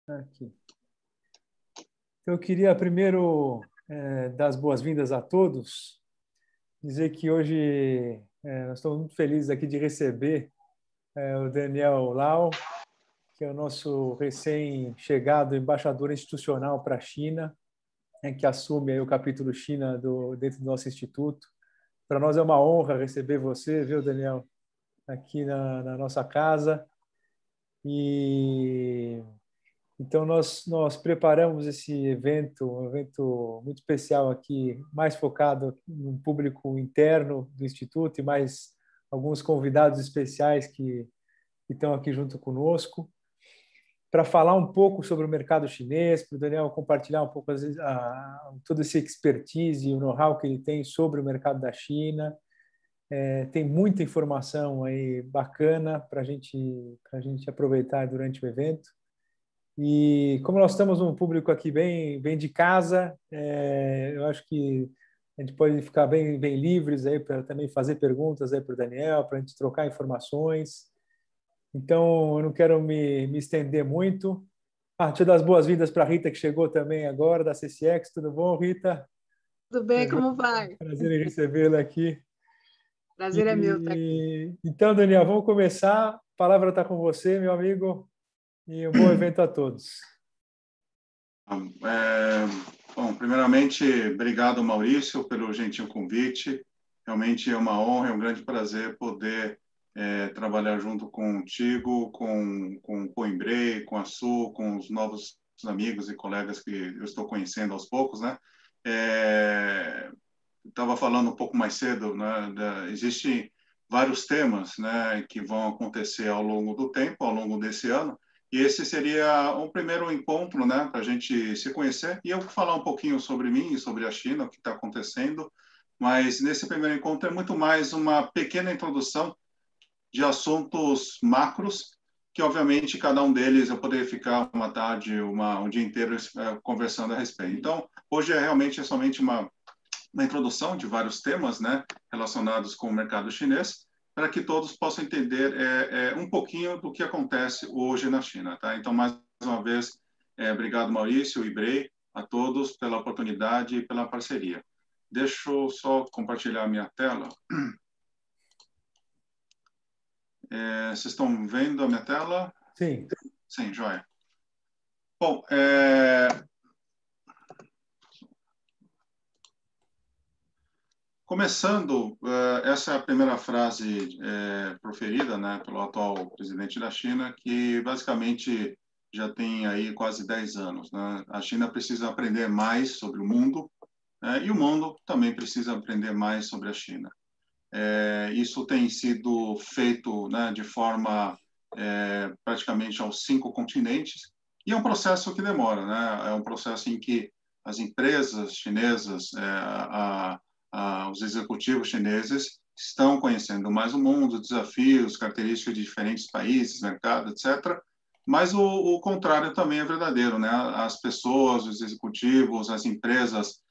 Aqui. Então, eu queria primeiro dar as boas-vindas a todos, dizer que hoje nós estamos muito felizes aqui de receber o Daniel Lau, que é o nosso recém-chegado embaixador institucional para a China, que assume aí o capítulo China dentro do nosso instituto. Para nós é uma honra receber você, viu, Daniel, aqui na nossa casa. E então nós preparamos esse evento, um evento muito especial aqui, mais focado no público interno do instituto e mais alguns convidados especiais que estão aqui junto conosco, para falar um pouco sobre o mercado chinês, para o Daniel compartilhar um pouco todo esse expertise e o know-how que ele tem sobre o mercado da China. Tem muita informação aí bacana para a gente aproveitar durante o evento. E como nós estamos num público aqui bem de casa, eu acho que a gente pode ficar bem livres aí para também fazer perguntas aí para o Daniel, para a gente trocar informações. Então, eu não quero me estender muito. Deixa eu dar as boas-vindas para a Rita, que chegou também agora, da CCX. Tudo bom, Rita? Tudo bem, como vai? Prazer em recebê-la aqui. Prazer é meu estar aqui. Então, Daniel, vamos começar. A palavra está com você, meu amigo. E um bom evento a todos. Bom, primeiramente, obrigado, Maurício, pelo gentil convite. Realmente é uma honra, é um grande prazer poder trabalhar junto contigo, com o Coimbrey, com a Su, com os novos amigos e colegas que eu estou conhecendo aos poucos, né? Estava falando um pouco mais cedo, né? Existem vários temas, né, que vão acontecer ao longo do tempo, ao longo desse ano. E esse seria um primeiro encontro, né, para a gente se conhecer. E eu vou falar um pouquinho sobre mim e sobre a China, o que está acontecendo. Mas nesse primeiro encontro é muito mais uma pequena introdução de assuntos macros, que obviamente cada um deles eu poderia ficar uma tarde, um dia inteiro conversando a respeito. Então, hoje realmente é somente uma introdução de vários temas, né, relacionados com o mercado chinês, para que todos possam entender um pouquinho do que acontece hoje na China, tá? Então, mais uma vez, obrigado, Maurício e Brey, a todos pela oportunidade e pela parceria. Deixa eu só compartilhar a minha tela. Vocês estão vendo a minha tela? Sim. Sim, joia. Bom, começando, essa é a primeira frase proferida, né, pelo atual presidente da China, que basicamente já tem aí quase 10 anos, né? A China precisa aprender mais sobre o mundo, e o mundo também precisa aprender mais sobre a China. Isso tem sido feito, né, de forma praticamente aos 5 continentes, e é um processo que demora, né? É um processo em que as empresas chinesas, os executivos chineses estão conhecendo mais o mundo, desafios, características de diferentes países, mercado, etc. Mas o contrário também é verdadeiro, né? As pessoas, os executivos, as empresas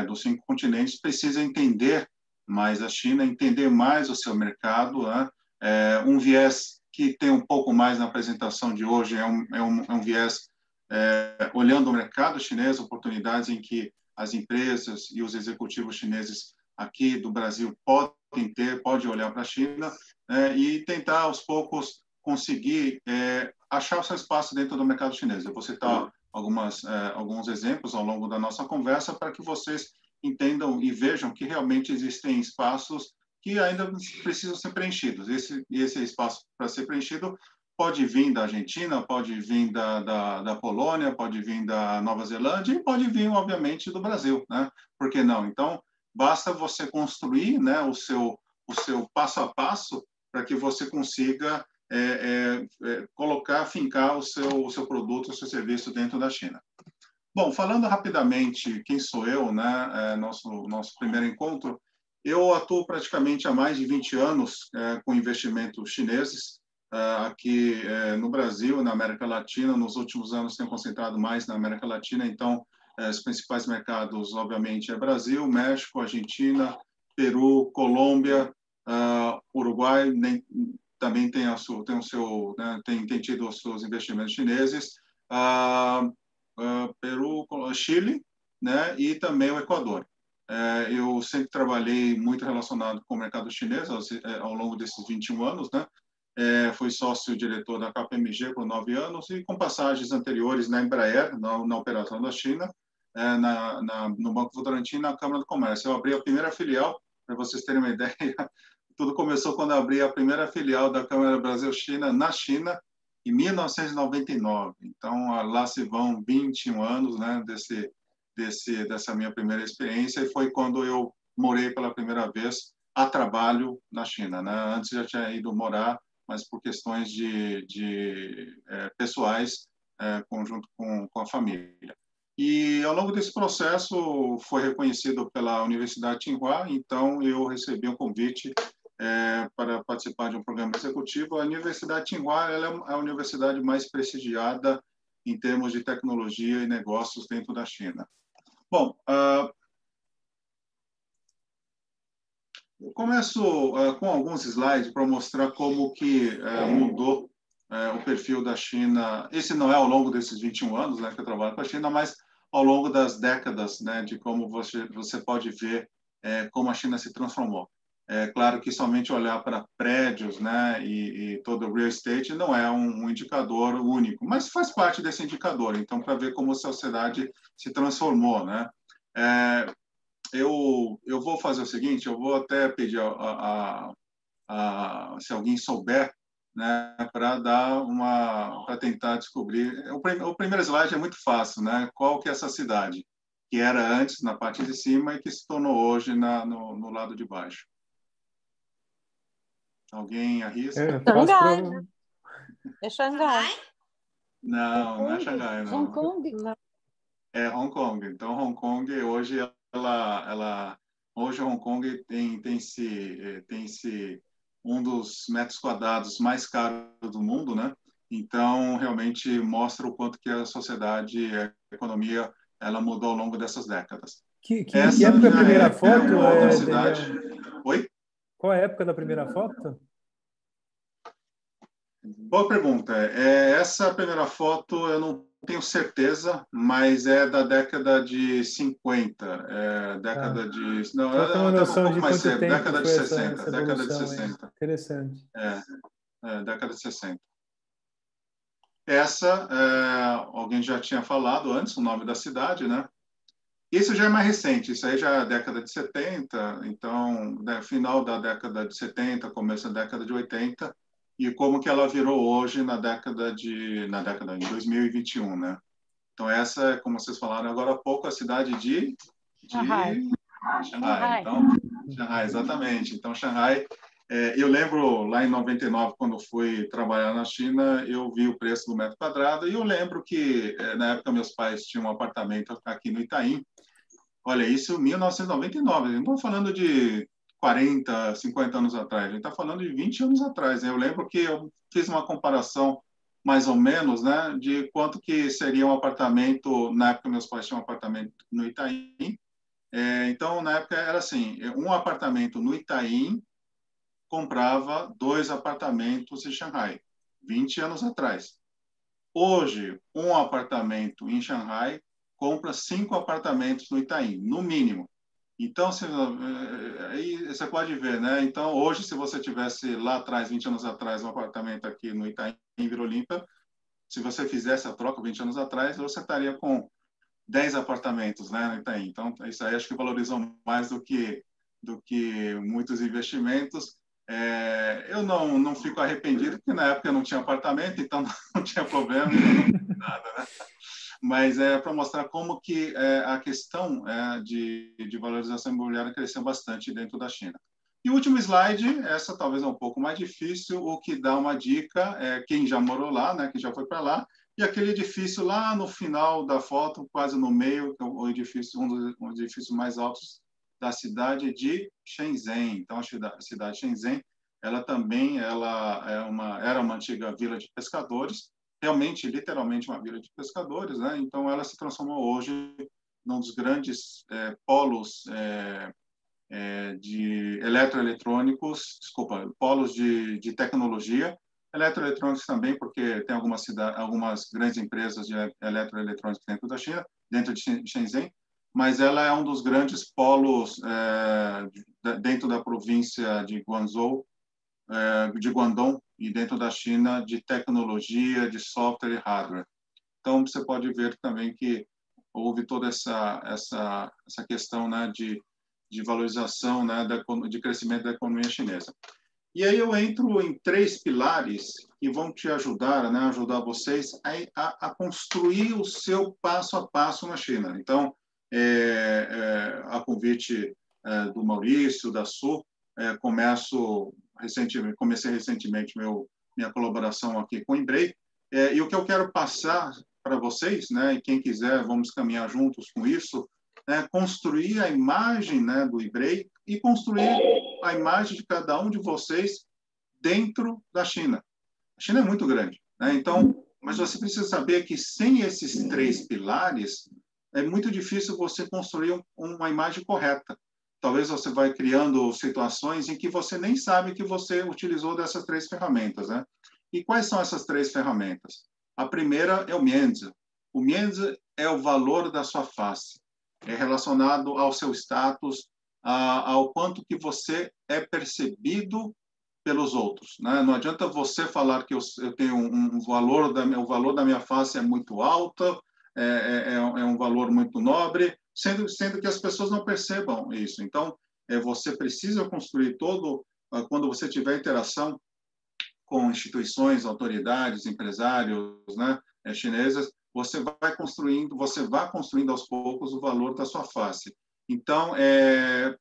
dos 5 continentes precisam entender mais a China, entender mais o seu mercado, né? Um viés que tem um pouco mais na apresentação de hoje é um viés olhando o mercado chinês, oportunidades em que as empresas e os executivos chineses aqui do Brasil podem olhar para a China e tentar, aos poucos, conseguir achar o seu espaço dentro do mercado chinês. Eu vou citar alguns exemplos ao longo da nossa conversa para que vocês entendam e vejam que realmente existem espaços que ainda precisam ser preenchidos. Esse espaço para ser preenchido pode vir da Argentina, pode vir da Polônia, pode vir da Nova Zelândia e pode vir, obviamente, do Brasil, né? Por que não? Então, basta você construir, né, o seu passo a passo para que você consiga fincar o seu produto, o seu serviço dentro da China. Bom, falando rapidamente quem sou eu, né, nosso primeiro encontro, eu atuo praticamente há mais de 20 anos com investimentos chineses, aqui no Brasil, na América Latina. Nos últimos anos tenho concentrado mais na América Latina, então os principais mercados, obviamente, é Brasil, México, Argentina, Peru, Colômbia, Uruguai, também tem tido os seus investimentos chineses, Peru, Chile, né, e também o Equador. Eu sempre trabalhei muito relacionado com o mercado chinês ao longo desses 21 anos, né? Fui sócio-diretor da KPMG por 9 anos e com passagens anteriores na Embraer, na operação da China, no Banco Votorantim, na Câmara do Comércio. Eu abri a primeira filial, para vocês terem uma ideia, tudo começou quando eu abri a primeira filial da Câmara Brasil-China na China, em 1999. Então, lá se vão 21 anos, né, dessa minha primeira experiência, e foi quando eu morei pela primeira vez a trabalho na China, né? Antes já tinha ido morar, mas por questões pessoais, conjunto com a família. E ao longo desse processo foi reconhecido pela Universidade Tsinghua, então eu recebi um convite para participar de um programa executivo. A Universidade Tsinghua ela é a universidade mais prestigiada em termos de tecnologia e negócios dentro da China. Bom, eu começo com alguns slides para mostrar como que mudou o perfil da China. Esse não é ao longo desses 21 anos, né, que eu trabalho com a China, mas ao longo das décadas, né, de como você pode ver como a China se transformou. É claro que somente olhar para prédios, né, e todo o real estate não é um indicador único, mas faz parte desse indicador. Então, para ver como a sociedade se transformou, né? Eu vou fazer o seguinte, eu vou até pedir se alguém souber, né, para tentar descobrir. O primeiro slide é muito fácil, né? Qual que é essa cidade que era antes na parte de cima e que se tornou hoje no lado de baixo? Alguém arrisca? Xangai. É Xangai. Não, não é Xangai, não. Hong Kong? É Hong Kong. Então, Hong Kong hoje hoje Hong Kong tem um dos metros quadrados mais caros do mundo, né? Então, realmente mostra o quanto que a sociedade, a economia, ela mudou ao longo dessas décadas. Que época da primeira foto? Uma outra cidade. Oi? Qual é a época da primeira foto? Boa pergunta. Essa primeira foto eu não tenho certeza, mas é da década de 50, década de... Não, só tem uma noção um pouco de mais quanto cedo, tempo década de foi 60, essa década de evolução 60. aí. Interessante. Década de 60. Alguém já tinha falado antes, o nome da cidade, né? Isso já é mais recente, isso aí já é década de 70, então, final da década de 70, começo da década de 80, e como que ela virou hoje em 2021, né? Então, essa é, como vocês falaram agora há pouco, a cidade de Shanghai. Então, Shanghai, exatamente. Então, Shanghai, eu lembro lá em 99, quando fui trabalhar na China, eu vi o preço do metro quadrado e eu lembro que, na época, meus pais tinham um apartamento aqui no Itaim. Olha, isso em 1999, não estou falando de 40, 50 anos atrás, a gente está falando de 20 anos atrás, né? Eu lembro que eu fiz uma comparação, mais ou menos, né, de quanto que seria um apartamento, na época meus pais tinham um apartamento no Itaim, então, na época era assim, um apartamento no Itaim comprava 2 apartamentos em Xangai, 20 anos atrás. Hoje, um apartamento em Xangai compra 5 apartamentos no Itaim, no mínimo. Então, aí você pode ver, né? Então, hoje, se você tivesse lá atrás, 20 anos atrás, um apartamento aqui no Itaim, em Vila Olímpia, se você fizesse a troca 20 anos atrás, você estaria com 10 apartamentos, né, no Itaim. Então, isso aí acho que valorizou mais do que muitos investimentos. Eu não fico arrependido, porque na época eu não tinha apartamento, então não tinha problema, nada, né? Mas para mostrar como que a questão de valorização imobiliária cresceu bastante dentro da China. E o último slide, essa talvez é um pouco mais difícil, o que dá uma dica é quem já morou lá, né, quem já foi para lá, e aquele edifício lá no final da foto, quase no meio, que é o edifício, um dos edifícios mais altos da cidade de Shenzhen. Então, a cidade de Shenzhen, ela também era uma antiga vila de pescadores, realmente, literalmente, uma vila de pescadores, né? Então, ela se transformou hoje num dos grandes polos de eletroeletrônicos, polos de tecnologia, eletroeletrônicos também, porque tem algumas grandes empresas de eletroeletrônicos dentro da China, dentro de Shenzhen, mas ela é um dos grandes polos dentro da província de Guangzhou, de Guangdong, e dentro da China, de tecnologia, de software e hardware. Então, você pode ver também que houve toda essa questão, né, de valorização, né, de crescimento da economia chinesa. E aí eu entro em 3 pilares que vão te ajudar, né, ajudar vocês a construir o seu passo a passo na China. Então, a convite do Maurício, da Su, comecei recentemente minha colaboração aqui com o Embraer, e o que eu quero passar para vocês, né, e quem quiser, vamos caminhar juntos com isso, construir a imagem, né, do Embraer e construir a imagem de cada um de vocês dentro da China. A China é muito grande, né? Então, mas você precisa saber que sem esses 3 pilares é muito difícil você construir uma imagem correta. Talvez você vai criando situações em que você nem sabe que você utilizou dessas 3 ferramentas, né? E quais são essas 3 ferramentas? A primeira é o Mianzi. O Mianzi é o valor da sua face. É relacionado ao seu status, ao quanto que você é percebido pelos outros, né? Não adianta você falar que eu tenho o valor da minha face é muito alto, é um valor muito nobre, sendo que as pessoas não percebam isso. Então, você precisa construir quando você tiver interação com instituições, autoridades, empresários, né, chinesas, você vai construindo aos poucos o valor da sua face. Então,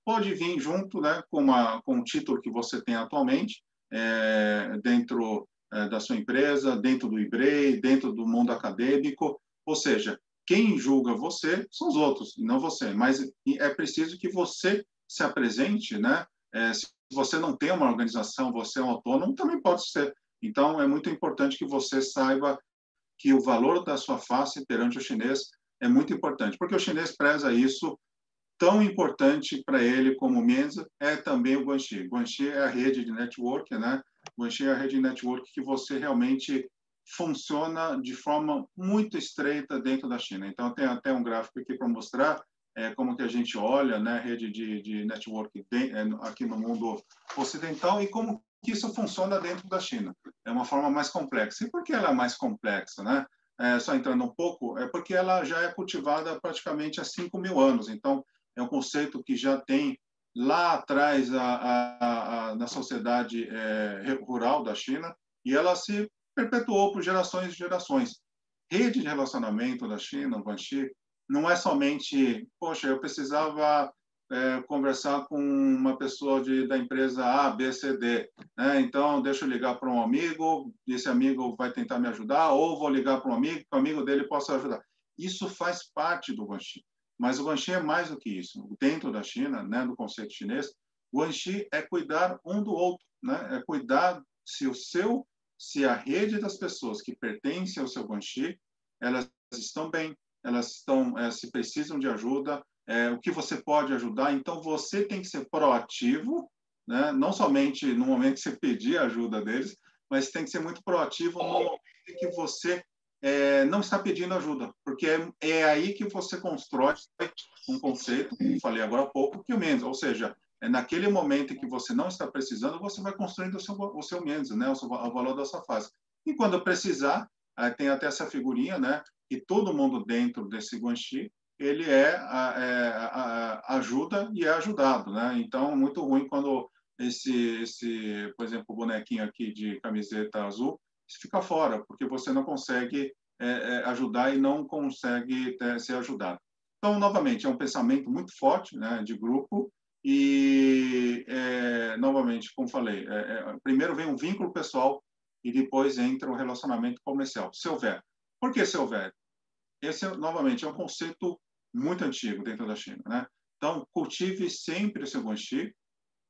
pode vir junto, né, com o título que você tem atualmente, dentro da sua empresa, dentro do Embraer, dentro do mundo acadêmico, ou seja, quem julga você são os outros, e não você. Mas é preciso que você se apresente, né? Se você não tem uma organização, você é um autônomo, também pode ser. Então, é muito importante que você saiba que o valor da sua face perante o chinês é muito importante, porque o chinês preza isso. Tão importante para ele como o Mensa é também o Guanxi. Guanxi é a rede de network, né? Guanxi é a rede de network que você realmente funciona de forma muito estreita dentro da China. Então, tem até um gráfico aqui para mostrar como que a gente olha, né, a rede de network aqui no mundo ocidental e como que isso funciona dentro da China. É uma forma mais complexa. E por que ela é mais complexa, né? Só entrando um pouco, é porque ela já é cultivada praticamente há 5.000 anos. Então, é um conceito que já tem lá atrás na sociedade rural da China e ela se perpetuou por gerações e gerações. Rede de relacionamento da China, o Guanxi, não é somente, poxa, eu precisava conversar com uma pessoa da empresa A, B, C, D, né? Então, deixa eu ligar para um amigo, esse amigo vai tentar me ajudar, ou vou ligar para um amigo, que o amigo dele possa ajudar. Isso faz parte do Guanxi. Mas o Guanxi é mais do que isso. Dentro da China, né, do conceito chinês, o Guanxi é cuidar um do outro, né? É cuidar se a rede das pessoas que pertencem ao seu Guanxi, elas estão bem, elas se precisam de ajuda, o que você pode ajudar. Então, você tem que ser proativo, né? Não somente no momento que você pedir a ajuda deles, mas tem que ser muito proativo no momento que você não está pedindo ajuda, porque é aí que você constrói um conceito, que falei agora há pouco, que o Mensa, ou seja, naquele momento em que você não está precisando, você vai construindo o seu Mensa, né? O valor da sua face. E quando precisar, tem até essa figurinha, né? Que todo mundo dentro desse Guanxi, ele ajuda e é ajudado, né? Então, muito ruim quando por exemplo, o bonequinho aqui de camiseta azul, fica fora, porque você não consegue ajudar e não consegue ser ajudado. Então, novamente, é um pensamento muito forte, né, de grupo e, novamente, como falei, primeiro vem um vínculo pessoal e depois entra o relacionamento comercial, se houver. Por que se houver? Esse, novamente, é um conceito muito antigo dentro da China, né? Então, cultive sempre o seu Guanxi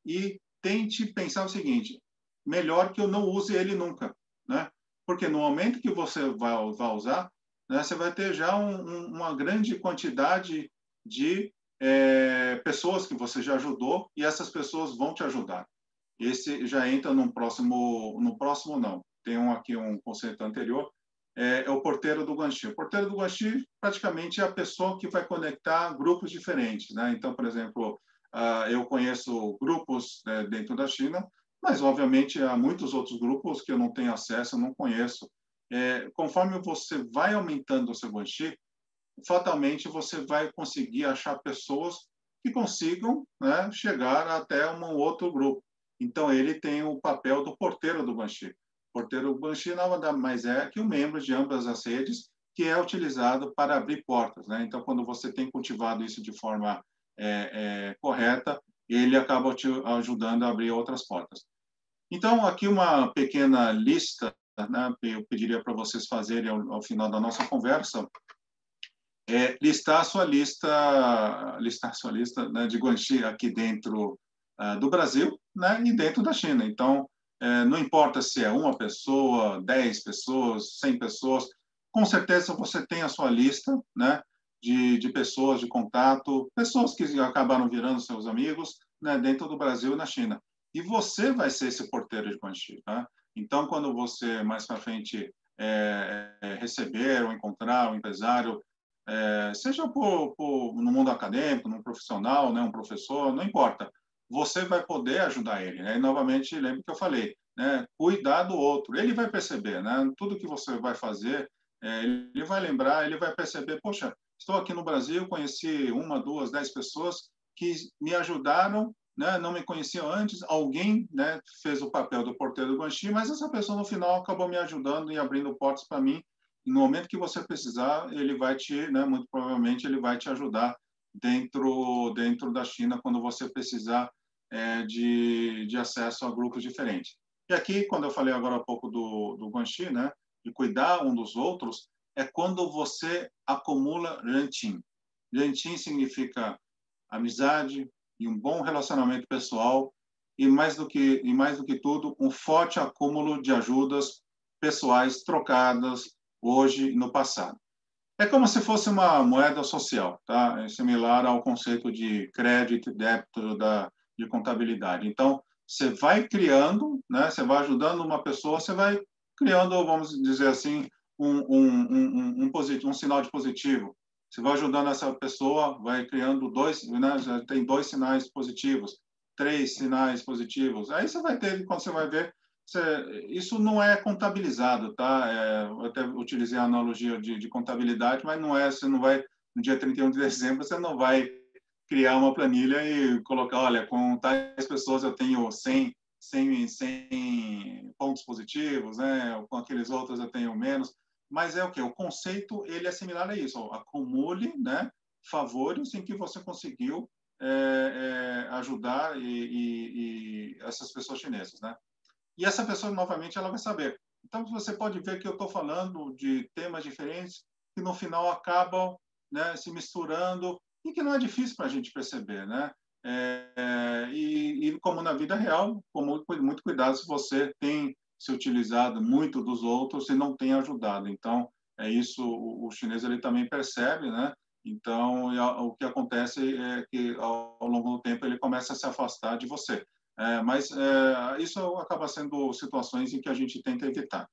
e tente pensar o seguinte: melhor que eu não use ele nunca, né? Porque no momento que você vai usar, né, você vai ter já uma grande quantidade de pessoas que você já ajudou e essas pessoas vão te ajudar. Esse já entra no próximo não. tem aqui um conceito anterior, é o porteiro do guanxi. O porteiro do guanxi praticamente é a pessoa que vai conectar grupos diferentes, né? Então, por exemplo, eu conheço grupos dentro da China, mas, obviamente, há muitos outros grupos que eu não tenho acesso, eu não conheço. Conforme você vai aumentando o seu guanxi, fatalmente você vai conseguir achar pessoas que consigam, né, chegar até um outro grupo. Então, ele tem o papel do porteiro do guanxi. O porteiro do guanxi nada mais é que um membro de ambas as redes que é utilizado para abrir portas, né? Então, quando você tem cultivado isso de forma correta, ele acaba te ajudando a abrir outras portas. Então, aqui uma pequena lista, né, eu pediria para vocês fazerem ao final da nossa conversa, listar a sua lista, né, de guanxi aqui dentro do Brasil, né, e dentro da China. Então, não importa se é uma pessoa, 10 pessoas, 100 pessoas, com certeza você tem a sua lista, né, de pessoas de contato, pessoas que acabaram virando seus amigos, né, dentro do Brasil e na China. E você vai ser esse porteiro de guanxi, tá? Então, quando você mais para frente receber ou encontrar um empresário, seja no mundo acadêmico, num profissional, né, um professor, não importa. Você vai poder ajudar ele, né? E, novamente, lembre que eu falei, né? Cuidar do outro. Ele vai perceber, né? Tudo que você vai fazer, ele vai lembrar, ele vai perceber, poxa, estou aqui no Brasil, conheci 1, 2, 10 pessoas que me ajudaram, né? Não me conheciam antes, alguém, né, fez o papel do porteiro do guanxi, mas essa pessoa, no final, acabou me ajudando e abrindo portas para mim. E no momento que você precisar, ele vai né, muito provavelmente, ele vai te ajudar dentro da China quando você precisar de acesso a grupos diferentes. E aqui, quando eu falei agora há pouco do guanxi, né, de cuidar um dos outros, é quando você acumula renqin. Renqin significa amizade e um bom relacionamento pessoal e mais do que tudo, um forte acúmulo de ajudas pessoais trocadas hoje e no passado. É como se fosse uma moeda social, tá? É similar ao conceito de crédito e débito de contabilidade. Então, você vai criando, né? Você vai ajudando uma pessoa, você vai criando, vamos dizer assim, um sinal de positivo. Você vai ajudando essa pessoa, vai criando né? Já tem 2 sinais positivos, 3 sinais positivos. Aí você vai ter, quando você vai ver, isso não é contabilizado, tá? Eu até utilizei a analogia de contabilidade, mas não é, você não vai, no dia 31 de dezembro, você não vai criar uma planilha e colocar, olha, com tais pessoas eu tenho 100 pontos positivos, né? Com aqueles outros eu tenho menos. Mas é o quê? O conceito, ele é similar a isso. Acumule, né, favores em que você conseguiu ajudar e essas pessoas chinesas, né? E essa pessoa, novamente, ela vai saber. Então, você pode ver que eu estou falando de temas diferentes que, no final, acabam, né, se misturando e que não é difícil para a gente perceber, né? E como na vida real, com muito cuidado se você tem se utilizado muito dos outros e não tem ajudado. Então, é isso, o chinês ele também percebe, né? Então, o que acontece é que, ao longo do tempo, ele começa a se afastar de você. Mas isso acaba sendo situações em que a gente tenta evitar.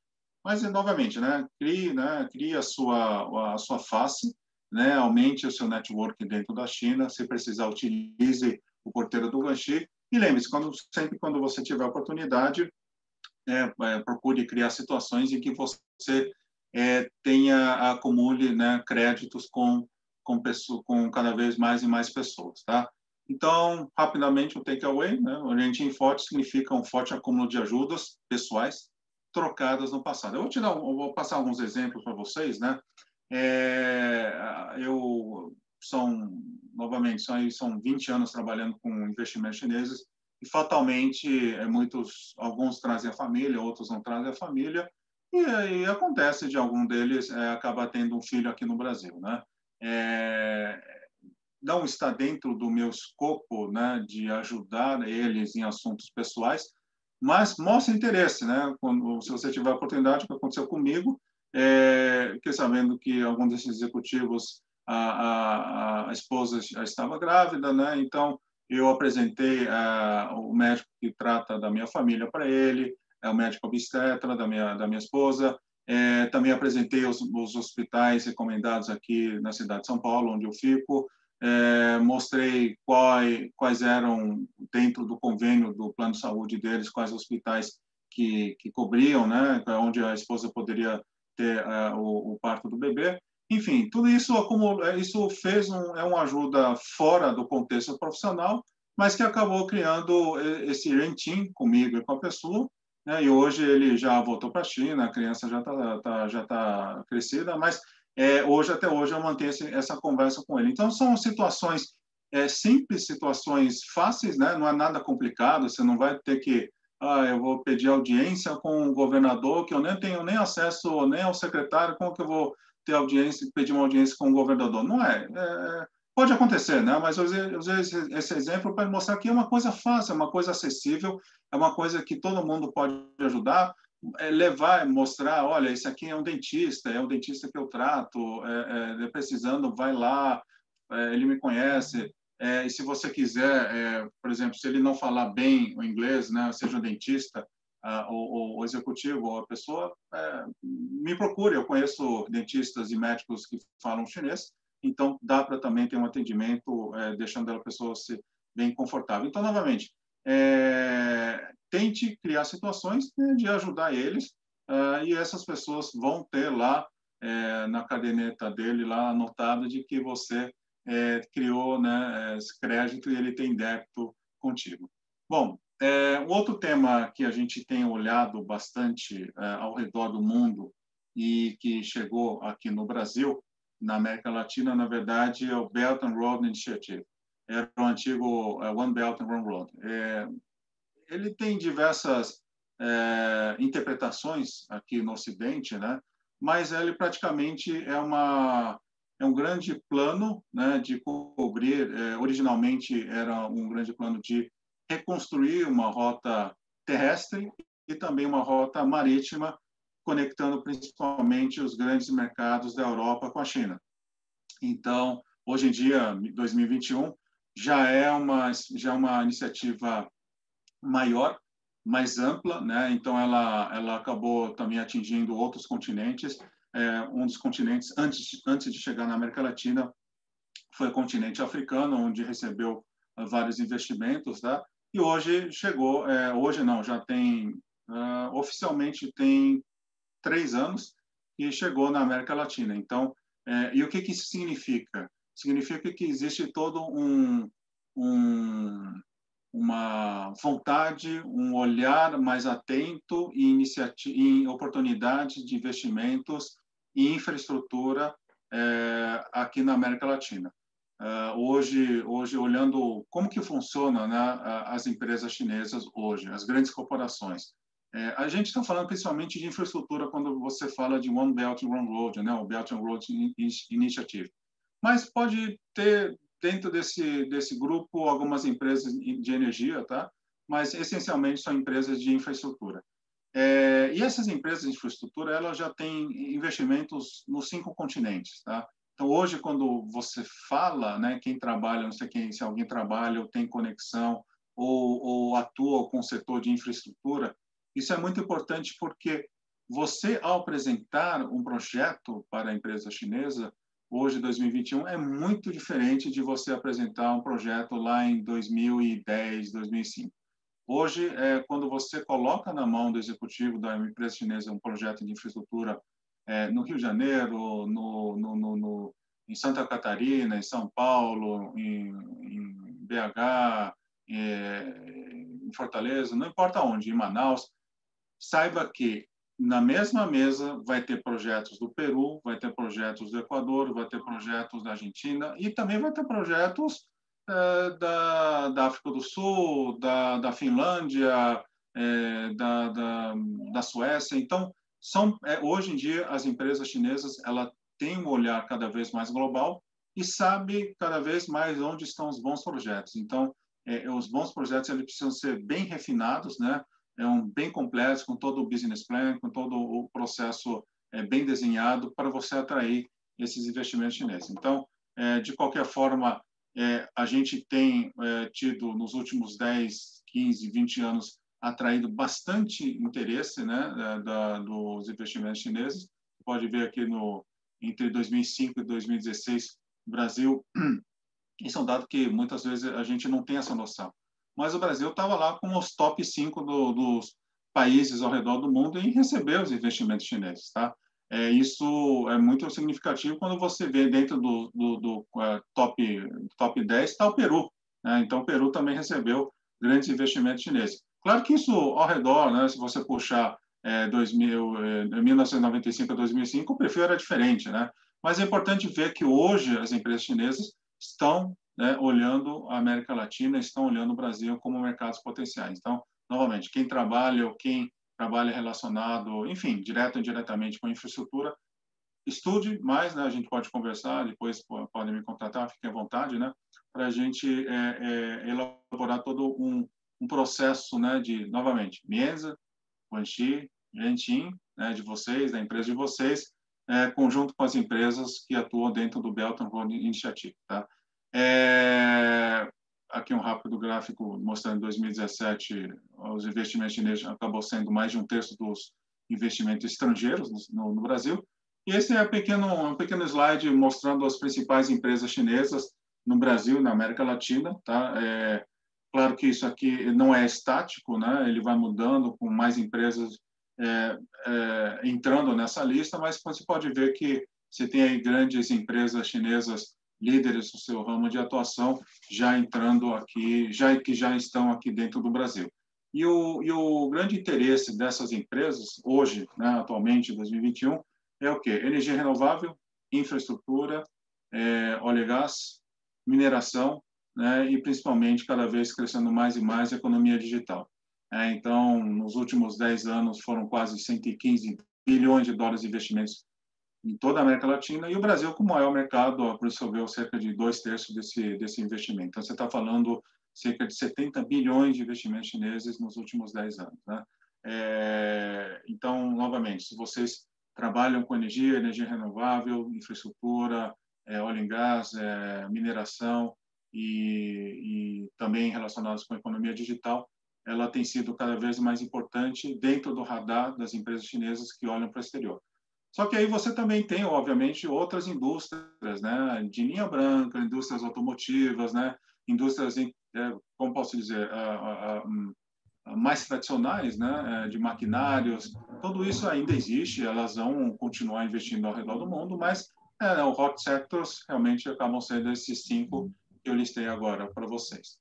Mas, novamente, né, crie a sua face, né, aumente o seu network dentro da China, se precisar, utilize o porteiro do guanxi. E lembre-se, sempre quando você tiver oportunidade, procure criar situações em que você acumule, né, créditos com cada vez mais e mais pessoas, tá? Então, rapidamente, o takeaway, né? O renqin forte significa um forte acúmulo de ajudas pessoais trocadas no passado. Eu vou passar alguns exemplos para vocês, né? Novamente, são 20 anos trabalhando com investimentos chineses e, fatalmente, alguns trazem a família, outros não trazem a família, e acontece de algum deles acabar tendo um filho aqui no Brasil, né? Não está dentro do meu escopo, né, de ajudar eles em assuntos pessoais, mas mostra interesse, né? Se você tiver a oportunidade, o que aconteceu comigo, fiquei sabendo que algum desses executivos, a esposa já estava grávida, né? Então, eu apresentei o médico que trata da minha família para ele, é o médico obstetra da minha esposa. Também apresentei os hospitais recomendados aqui na cidade de São Paulo, onde eu fico. Mostrei quais eram, dentro do convênio do plano de saúde deles, quais hospitais que cobriam, né, onde a esposa poderia ter o parto do bebê. Enfim, tudo isso isso fez uma ajuda fora do contexto profissional, mas que acabou criando esse rentim comigo e com a pessoa, né? E hoje ele já voltou para a China, a criança já tá crescida, mas até hoje eu mantenho essa conversa com ele. Então são situações simples, situações fáceis, né? Não é nada complicado. Você não vai ter que eu vou pedir audiência com o governador, que eu nem tenho nem acesso nem ao secretário, como que eu vou ter audiência, pedir uma audiência com o governador? Não pode acontecer, né? Mas eu usei esse exemplo para mostrar que é uma coisa fácil, é uma coisa acessível, é uma coisa que todo mundo pode ajudar, levar, mostrar, olha, esse aqui é um dentista que eu trato, precisando, vai lá, ele me conhece. E se você quiser, por exemplo, se ele não falar bem o inglês, né, seja um dentista, o executivo ou a pessoa, me procure. Eu conheço dentistas e médicos que falam chinês, então dá para também ter um atendimento deixando a pessoa se bem confortável. Então, novamente, tente criar situações, né, de ajudar eles, e essas pessoas vão ter lá na caderneta dele lá anotado de que você criou, né, esse crédito e ele tem débito contigo. Bom, um outro tema que a gente tem olhado bastante ao redor do mundo e que chegou aqui no Brasil, na América Latina, na verdade, é o Belt and Road Initiative. Era o antigo One Belt and One Road. Ele tem diversas interpretações aqui no Ocidente, né? Mas ele praticamente é um grande plano, né, de cobrir. Originalmente era um grande plano de reconstruir uma rota terrestre e também uma rota marítima, conectando principalmente os grandes mercados da Europa com a China. Então, hoje em dia, 2021, já é uma iniciativa maior, mais ampla, né? Então ela acabou também atingindo outros continentes. Um dos continentes antes de chegar na América Latina foi o continente africano, onde recebeu vários investimentos, tá? E hoje chegou, hoje não, já tem oficialmente tem 3 anos e chegou na América Latina. Então, e o que isso significa? Significa que existe todo uma vontade, um olhar mais atento em oportunidades de investimentos e infraestrutura aqui na América Latina. Hoje olhando como que funciona, né, as empresas chinesas hoje, as grandes corporações. A gente está falando principalmente de infraestrutura quando você fala de One Belt and One Road, né, o Belt and Road Initiative. Mas pode ter dentro desse grupo algumas empresas de energia, tá? Mas essencialmente são empresas de infraestrutura. E essas empresas de infraestrutura, elas já têm investimentos nos 5 continentes, tá? Então hoje quando você fala, né, quem trabalha, não sei se alguém trabalha ou tem conexão ou atua com o setor de infraestrutura, isso é muito importante porque você, ao apresentar um projeto para a empresa chinesa, hoje, 2021, é muito diferente de você apresentar um projeto lá em 2010, 2005. Hoje, quando você coloca na mão do executivo da empresa chinesa um projeto de infraestrutura no Rio de Janeiro, em Santa Catarina, em São Paulo, em BH, em Fortaleza, não importa onde, em Manaus, saiba que na mesma mesa vai ter projetos do Peru, vai ter projetos do Equador, vai ter projetos da Argentina e também vai ter projetos da África do Sul, da Finlândia, da Suécia. Então, hoje em dia, as empresas chinesas ela têm um olhar cada vez mais global e sabe cada vez mais onde estão os bons projetos. Então, os bons projetos eles precisam ser bem refinados, né? Bem complexo, com todo o business plan, com todo o processo bem desenhado para você atrair esses investimentos chineses. Então, de qualquer forma, a gente tem tido nos últimos 10, 15, 20 anos atraído bastante interesse, né, dos investimentos chineses. Pode ver aqui entre 2005 e 2016, o Brasil, isso é um dado que muitas vezes a gente não tem essa noção, mas o Brasil estava lá com os top 5 dos países ao redor do mundo em receber os investimentos chineses, tá? Isso é muito significativo quando você vê dentro do top 10 está o Peru, né? Então, o Peru também recebeu grandes investimentos chineses. Claro que isso ao redor, né, se você puxar 1995 a 2005, o perfil era diferente, né? Mas é importante ver que hoje as empresas chinesas estão, né, olhando a América Latina, estão olhando o Brasil como mercados potenciais. Então, novamente, quem trabalha ou quem trabalha relacionado, enfim, direto ou indiretamente com infraestrutura, estude mais, né? A gente pode conversar, depois podem me contratar, fiquem à vontade, né? Para a gente elaborar todo um processo, né? De, novamente, Mienza, Guanxi, Genting, né? De vocês, da empresa de vocês, conjunto com as empresas que atuam dentro do Belt and Road Initiative, tá? Aqui um rápido gráfico mostrando em 2017 os investimentos chineses acabou sendo mais de um terço dos investimentos estrangeiros no Brasil. E esse é um pequeno slide mostrando as principais empresas chinesas no Brasil e na América Latina, tá? Claro que isso aqui não é estático, né? Ele vai mudando com mais empresas entrando nessa lista, mas você pode ver que você tem aí grandes empresas chinesas líderes do seu ramo de atuação já entrando aqui, que já estão aqui dentro do Brasil. E o grande interesse dessas empresas hoje, né, atualmente, em 2021, é o quê? Energia renovável, infraestrutura, óleo e gás, mineração, né, e principalmente cada vez crescendo mais e mais a economia digital. Então, nos últimos 10 anos foram quase 115 bilhões de dólares de investimentos em toda a América Latina, e o Brasil, como maior mercado, absorveu cerca de 2/3 desse investimento. Então, você está falando cerca de 70 bilhões de investimentos chineses nos últimos 10 anos. Né? Então, novamente, se vocês trabalham com energia renovável, infraestrutura, óleo e gás, mineração e também relacionados com a economia digital, ela tem sido cada vez mais importante dentro do radar das empresas chinesas que olham para o exterior. Só que aí você também tem, obviamente, outras indústrias, né, de linha branca, indústrias automotivas, né, indústrias, como posso dizer, mais tradicionais, né, de maquinários. Tudo isso ainda existe, elas vão continuar investindo ao redor do mundo, mas os hot sectors realmente acabam sendo esses 5 que eu listei agora para vocês.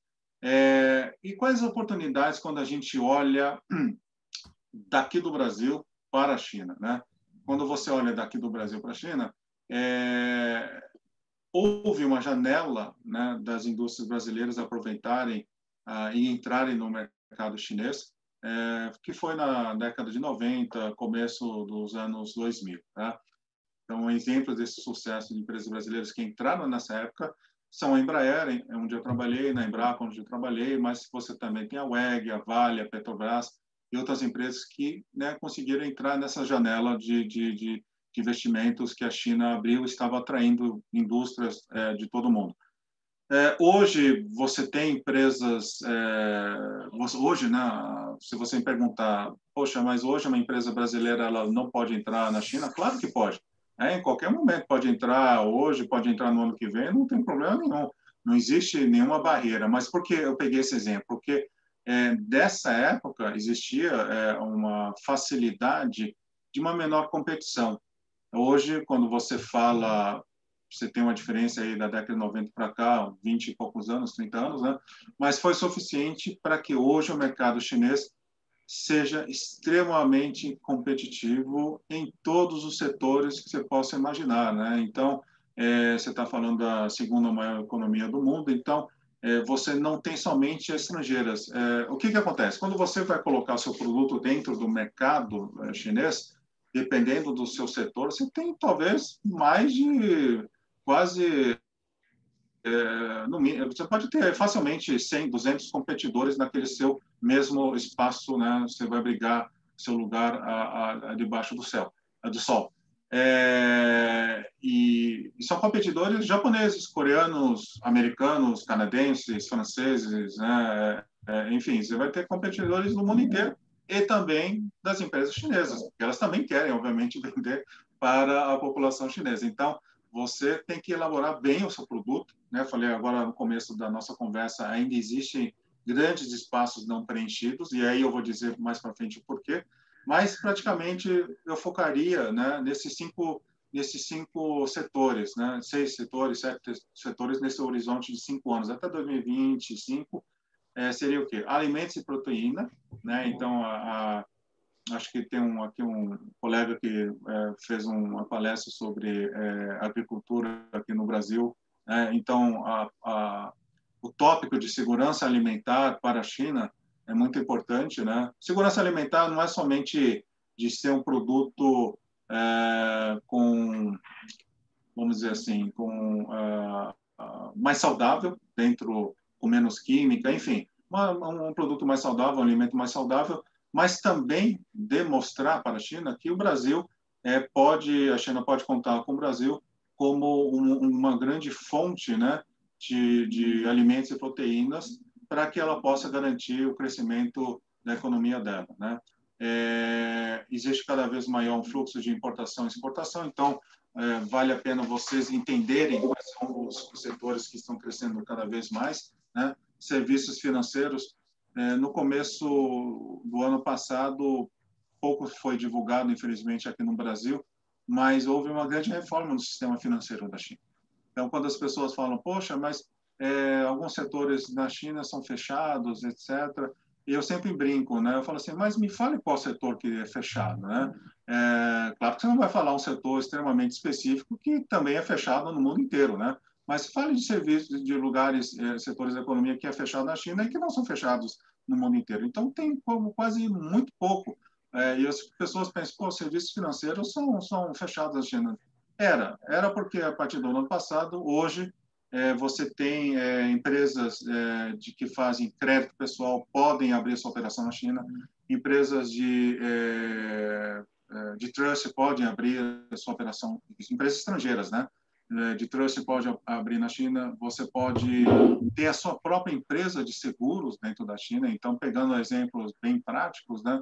E quais oportunidades quando a gente olha daqui do Brasil para a China, né? Quando você olha daqui do Brasil para a China, houve uma janela, né, das indústrias brasileiras aproveitarem e entrarem no mercado chinês, que foi na década de 90, começo dos anos 2000. Tá? Então, exemplos desse sucesso de empresas brasileiras que entraram nessa época são a Embraer, onde eu trabalhei, na Embrapa, onde eu trabalhei, mas você também tem a WEG, a Vale, a Petrobras, e outras empresas que, né, conseguiram entrar nessa janela de investimentos que a China abriu e estava atraindo indústrias de todo o mundo. Hoje, você tem empresas... hoje, né, se você me perguntar, poxa, mas hoje uma empresa brasileira ela não pode entrar na China? Claro que pode. Em qualquer momento pode entrar, hoje, pode entrar no ano que vem, não tem problema nenhum. Não existe nenhuma barreira. Mas por que eu peguei esse exemplo? Porque dessa época existia uma facilidade de uma menor competição. Hoje, quando você fala, você tem uma diferença aí da década de 90 para cá, 20 e poucos anos, 30 anos, né? Mas foi suficiente para que hoje o mercado chinês seja extremamente competitivo em todos os setores que você possa imaginar, né? Então, você está falando da segunda maior economia do mundo, então você não tem somente estrangeiras. O que acontece? Quando você vai colocar seu produto dentro do mercado chinês, dependendo do seu setor, você tem talvez mais de quase... você pode ter facilmente 100, 200 competidores naquele seu mesmo espaço, né? Você vai brigar seu lugar debaixo do sol. E são competidores japoneses, coreanos, americanos, canadenses, franceses, né? Enfim, você vai ter competidores do mundo inteiro e também das empresas chinesas, porque elas também querem, obviamente, vender para a população chinesa. Então, você tem que elaborar bem o seu produto, né? Falei agora no começo da nossa conversa, ainda existem grandes espaços não preenchidos, e aí eu vou dizer mais para frente o porquê, mas praticamente eu focaria, né, nesses cinco setores, né, 6 setores, 7 setores nesse horizonte de 5 anos, até 2025, seria o quê? Alimentos e proteína, né? Então, acho que tem aqui um colega que fez uma palestra sobre agricultura aqui no Brasil. Então, o tópico de segurança alimentar para a China é muito importante, né? Segurança alimentar não é somente de ser um produto com, vamos dizer assim, com mais saudável dentro, com menos química, enfim, um produto mais saudável, um alimento mais saudável, mas também demonstrar para a China que o Brasil a China pode contar com o Brasil como uma grande fonte, né, de alimentos e proteínas para que ela possa garantir o crescimento da economia dela, né? Existe cada vez maior um fluxo de importação e exportação, então vale a pena vocês entenderem quais são os setores que estão crescendo cada vez mais, né? Serviços financeiros, no começo do ano passado, pouco foi divulgado, infelizmente, aqui no Brasil, mas houve uma grande reforma no sistema financeiro da China. Então, quando as pessoas falam, poxa, mas alguns setores na China são fechados, etc., e eu sempre brinco, né? Eu falo assim, mas me fale qual setor que é fechado, né? Claro que você não vai falar um setor extremamente específico que também é fechado no mundo inteiro, né? Mas fale de serviços, de lugares, setores da economia que é fechado na China e que não são fechados no mundo inteiro. Então, tem como quase muito pouco. E as pessoas pensam, pô, serviços financeiros são fechados na China. Era porque a partir do ano passado, hoje, você tem empresas que fazem crédito pessoal, podem abrir sua operação na China, empresas de trust podem abrir a sua operação, empresas estrangeiras, né? De trust pode abrir na China, você pode ter a sua própria empresa de seguros dentro da China. Então, pegando exemplos bem práticos, né?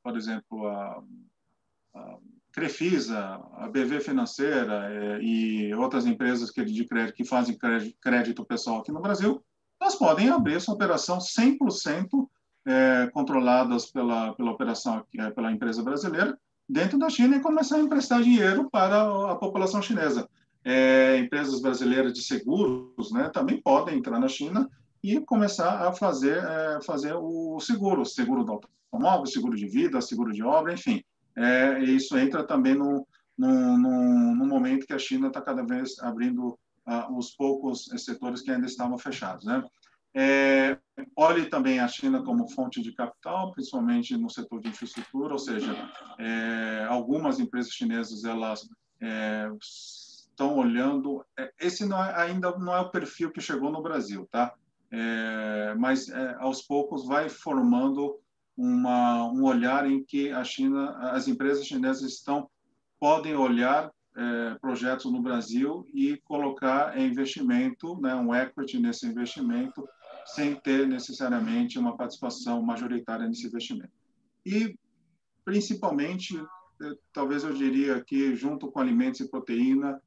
Por exemplo, a Crefisa, a BV Financeira e outras empresas de crédito que fazem crédito pessoal aqui no Brasil, elas podem abrir sua operação 100% controladas pela operação, pela empresa brasileira, dentro da China e começar a emprestar dinheiro para a população chinesa. Empresas brasileiras de seguros, né, também podem entrar na China e começar a fazer o seguro do automóvel, seguro de vida, seguro de obra, enfim. Isso entra também no momento que a China está cada vez abrindo os poucos setores que ainda estavam fechados, né? Olhe também a China como fonte de capital, principalmente no setor de infraestrutura, ou seja, algumas empresas chinesas elas estão olhando. Esse ainda não é o perfil que chegou no Brasil, tá? Mas aos poucos vai formando um olhar em que as empresas chinesas podem olhar projetos no Brasil e colocar investimento, né, um equity nesse investimento, sem ter necessariamente uma participação majoritária nesse investimento. E, principalmente, talvez eu diria que, junto com alimentos e proteína,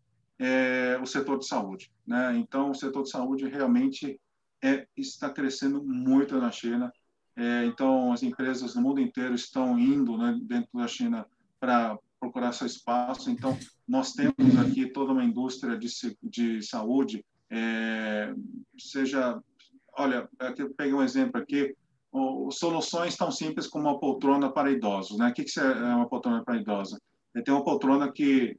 o setor de saúde, né? Então, o setor de saúde realmente está crescendo muito na China. Então, as empresas no mundo inteiro estão indo, né, dentro da China para procurar seu espaço. Então, nós temos aqui toda uma indústria de saúde, olha, aqui eu peguei um exemplo aqui, soluções tão simples como uma poltrona para idosos, né? O que é uma poltrona para idosa? Tem uma poltrona que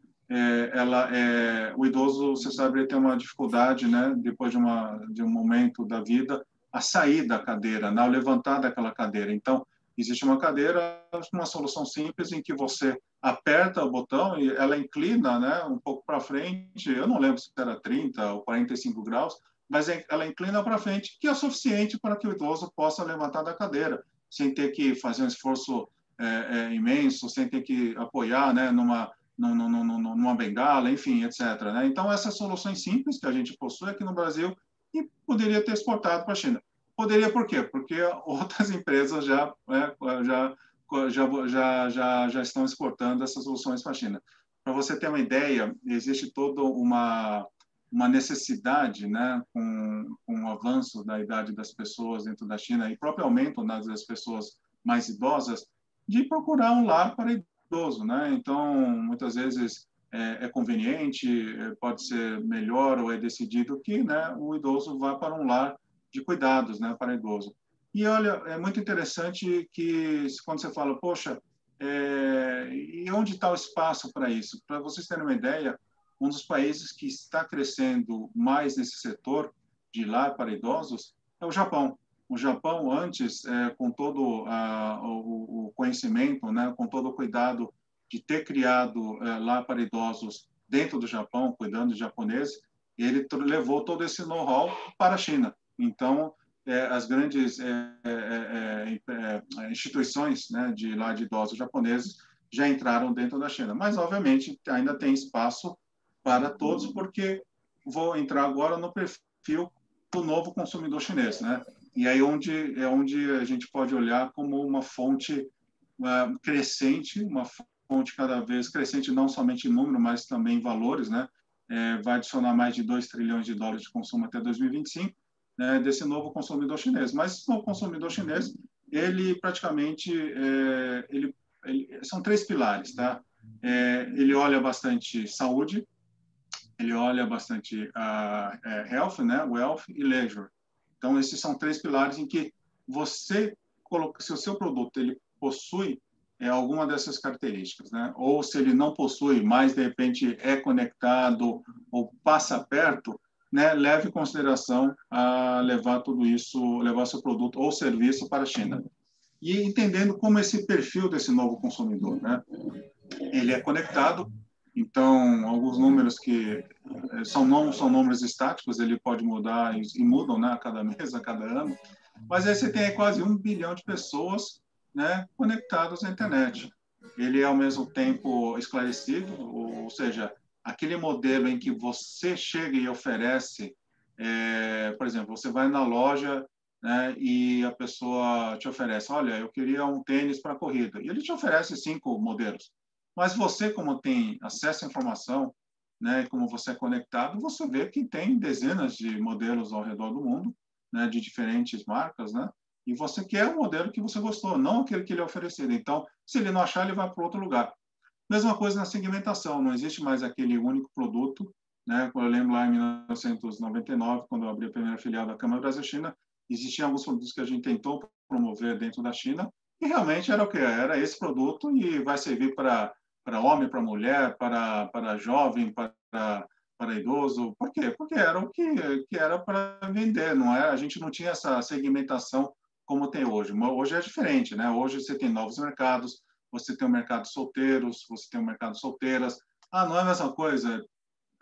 o idoso, você sabe, ele tem uma dificuldade, né, depois de um momento da vida, a sair da cadeira, né, ao levantar daquela cadeira. Então, existe uma cadeira, uma solução simples em que você aperta o botão e ela inclina, né, um pouco para frente. Eu não lembro se era 30 ou 45 graus, mas ela inclina para frente, que é suficiente para que o idoso possa levantar da cadeira, sem ter que fazer um esforço imenso, sem ter que apoiar, né, numa bengala, enfim, etc., né? Então, essas soluções simples que a gente possui aqui no Brasil e poderia ter exportado para a China. Poderia, por quê? Porque outras empresas já estão exportando essas soluções para a China. Para você ter uma ideia, existe toda uma necessidade, né, com o avanço da idade das pessoas dentro da China e próprio aumento das pessoas mais idosas, de procurar um lar para idoso, né? Então, muitas vezes é conveniente, pode ser melhor ou é decidido que, né, o idoso vá para um lar de cuidados, né, para idoso. E olha, é muito interessante que quando você fala, poxa, e onde está o espaço para isso? Para vocês terem uma ideia, um dos países que está crescendo mais nesse setor de lar para idosos é o Japão. O Japão, antes, com todo o conhecimento, né, com todo o cuidado de ter criado lar para idosos dentro do Japão, cuidando de japoneses, ele levou todo esse know-how para a China. Então, as grandes instituições, né, de lar de idosos japoneses já entraram dentro da China. Mas, obviamente, ainda tem espaço para todos, porque vou entrar agora no perfil do novo consumidor chinês, né? E aí onde a gente pode olhar como uma fonte crescente, uma fonte cada vez crescente, não somente em número, mas também em valores, né? Vai adicionar mais de 2 trilhões de dólares de consumo até 2025, né, desse novo consumidor chinês. Mas esse novo consumidor chinês, ele praticamente, são 3 pilares, tá? Ele olha bastante saúde, ele olha bastante health, né, wealth e leisure. Então, esses são 3 pilares em que você coloca, se o seu produto ele possui alguma dessas características, né? Ou se ele não possui, mas de repente é conectado ou passa perto, né? Leve em consideração a levar tudo isso, levar seu produto ou serviço para a China. E entendendo como esse perfil desse novo consumidor, né? Ele é conectado, então alguns números que não são números estáticos, ele pode mudar e mudam, né? A cada mês, a cada ano. Mas aí você tem quase 1 bilhão de pessoas, né, conectados à internet. Ele é, ao mesmo tempo, esclarecido, ou seja, aquele modelo em que você chega e oferece, por exemplo, você vai na loja, né, e a pessoa te oferece, olha, eu queria um tênis para corrida. E ele te oferece 5 modelos. Mas você, como tem acesso à informação, né, como você é conectado, você vê que tem dezenas de modelos ao redor do mundo, né, de diferentes marcas, né? E você quer o modelo que você gostou, não aquele que ele é oferecido. Então, se ele não achar, ele vai para outro lugar. Mesma coisa na segmentação, não existe mais aquele único produto, né? Eu lembro lá em 1999, quando eu abri a primeira filial da Câmara Brasil-China, existiam alguns produtos que a gente tentou promover dentro da China, e realmente era o quê? Era esse produto e vai servir para homem, para mulher, para jovem, para idoso. Por quê? Porque era o que era para vender, não é? A gente não tinha essa segmentação como tem hoje. Hoje é diferente, né? Hoje você tem novos mercados, você tem o mercado solteiros, você tem o mercado solteiras. Não é a mesma coisa.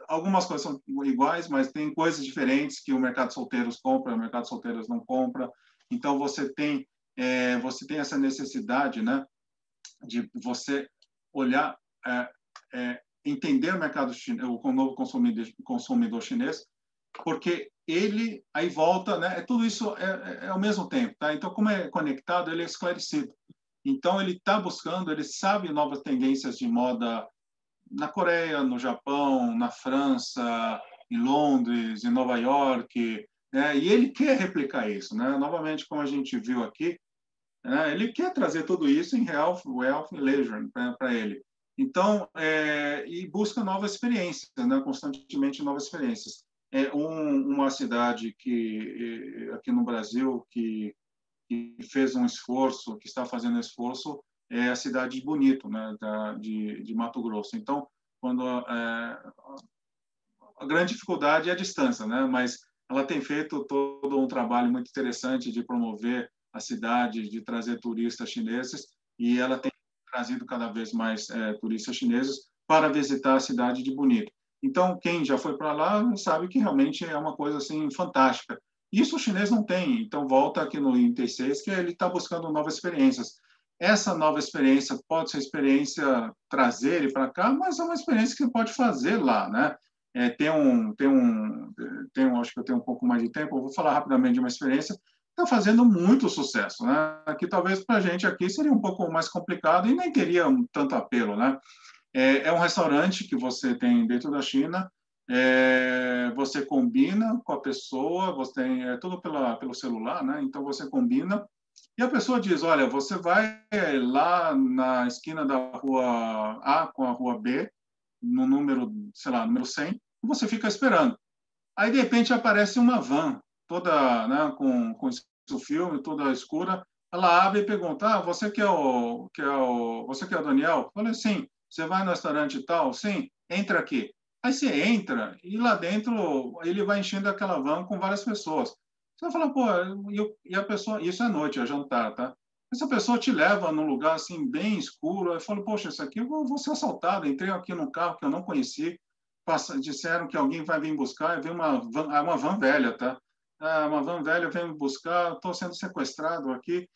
Algumas coisas são iguais, mas tem coisas diferentes que o mercado solteiros compra, o mercado solteiras não compra. Então você tem essa necessidade, né, de você olhar, entender o mercado chinês, o novo consumidor chinês, porque ele aí volta, né? Tudo isso ao mesmo tempo, tá? Então, como é conectado, ele é esclarecido. Então, ele está buscando, ele sabe novas tendências de moda na Coreia, no Japão, na França, em Londres, em Nova York, né? E ele quer replicar isso, né? Novamente, como a gente viu aqui, né? Ele quer trazer tudo isso em health, wealth e leisure para ele. Então, e busca novas experiências, né? Constantemente novas experiências. Uma cidade aqui no Brasil que fez um esforço, que está fazendo esforço, é a cidade de Bonito, né? de Mato Grosso. Então, a grande dificuldade é a distância, né? Mas ela tem feito todo um trabalho muito interessante de promover a cidade, de trazer turistas chineses, e ela tem trazido cada vez mais turistas chineses para visitar a cidade de Bonito. Então, quem já foi para lá sabe que realmente é uma coisa assim fantástica. Isso o chinês não tem. Então, volta aqui no INT6, que ele está buscando novas experiências. Essa nova experiência pode ser experiência trazer ele para cá, mas é uma experiência que você pode fazer lá, né? Acho que eu tenho um pouco mais de tempo, eu vou falar rapidamente de uma experiência está fazendo muito sucesso, né? Que talvez para a gente aqui seria um pouco mais complicado e nem teria tanto apelo, né? É um restaurante que você tem dentro da China, você combina com a pessoa, você tem tudo pelo celular, né? Então você combina e a pessoa diz, olha, você vai lá na esquina da rua A com a rua B, no número, sei lá, número 100, e você fica esperando. Aí, de repente, aparece uma van, toda, né, com o filme, toda escura. Ela abre e pergunta, você você que é o Daniel? Eu falei, sim. Você vai no restaurante e tal? Sim. Entra aqui. Aí você entra e lá dentro ele vai enchendo aquela van com várias pessoas. Você vai falar, pô, e a pessoa, isso é noite, é jantar, tá? Essa pessoa te leva num lugar assim bem escuro. Eu falo, poxa, isso aqui eu vou ser assaltado. Entrei aqui num carro que eu não conheci. Disseram que alguém vai vir buscar, e vem uma van velha, tá? Uma van velha vem me buscar, estou sendo sequestrado aqui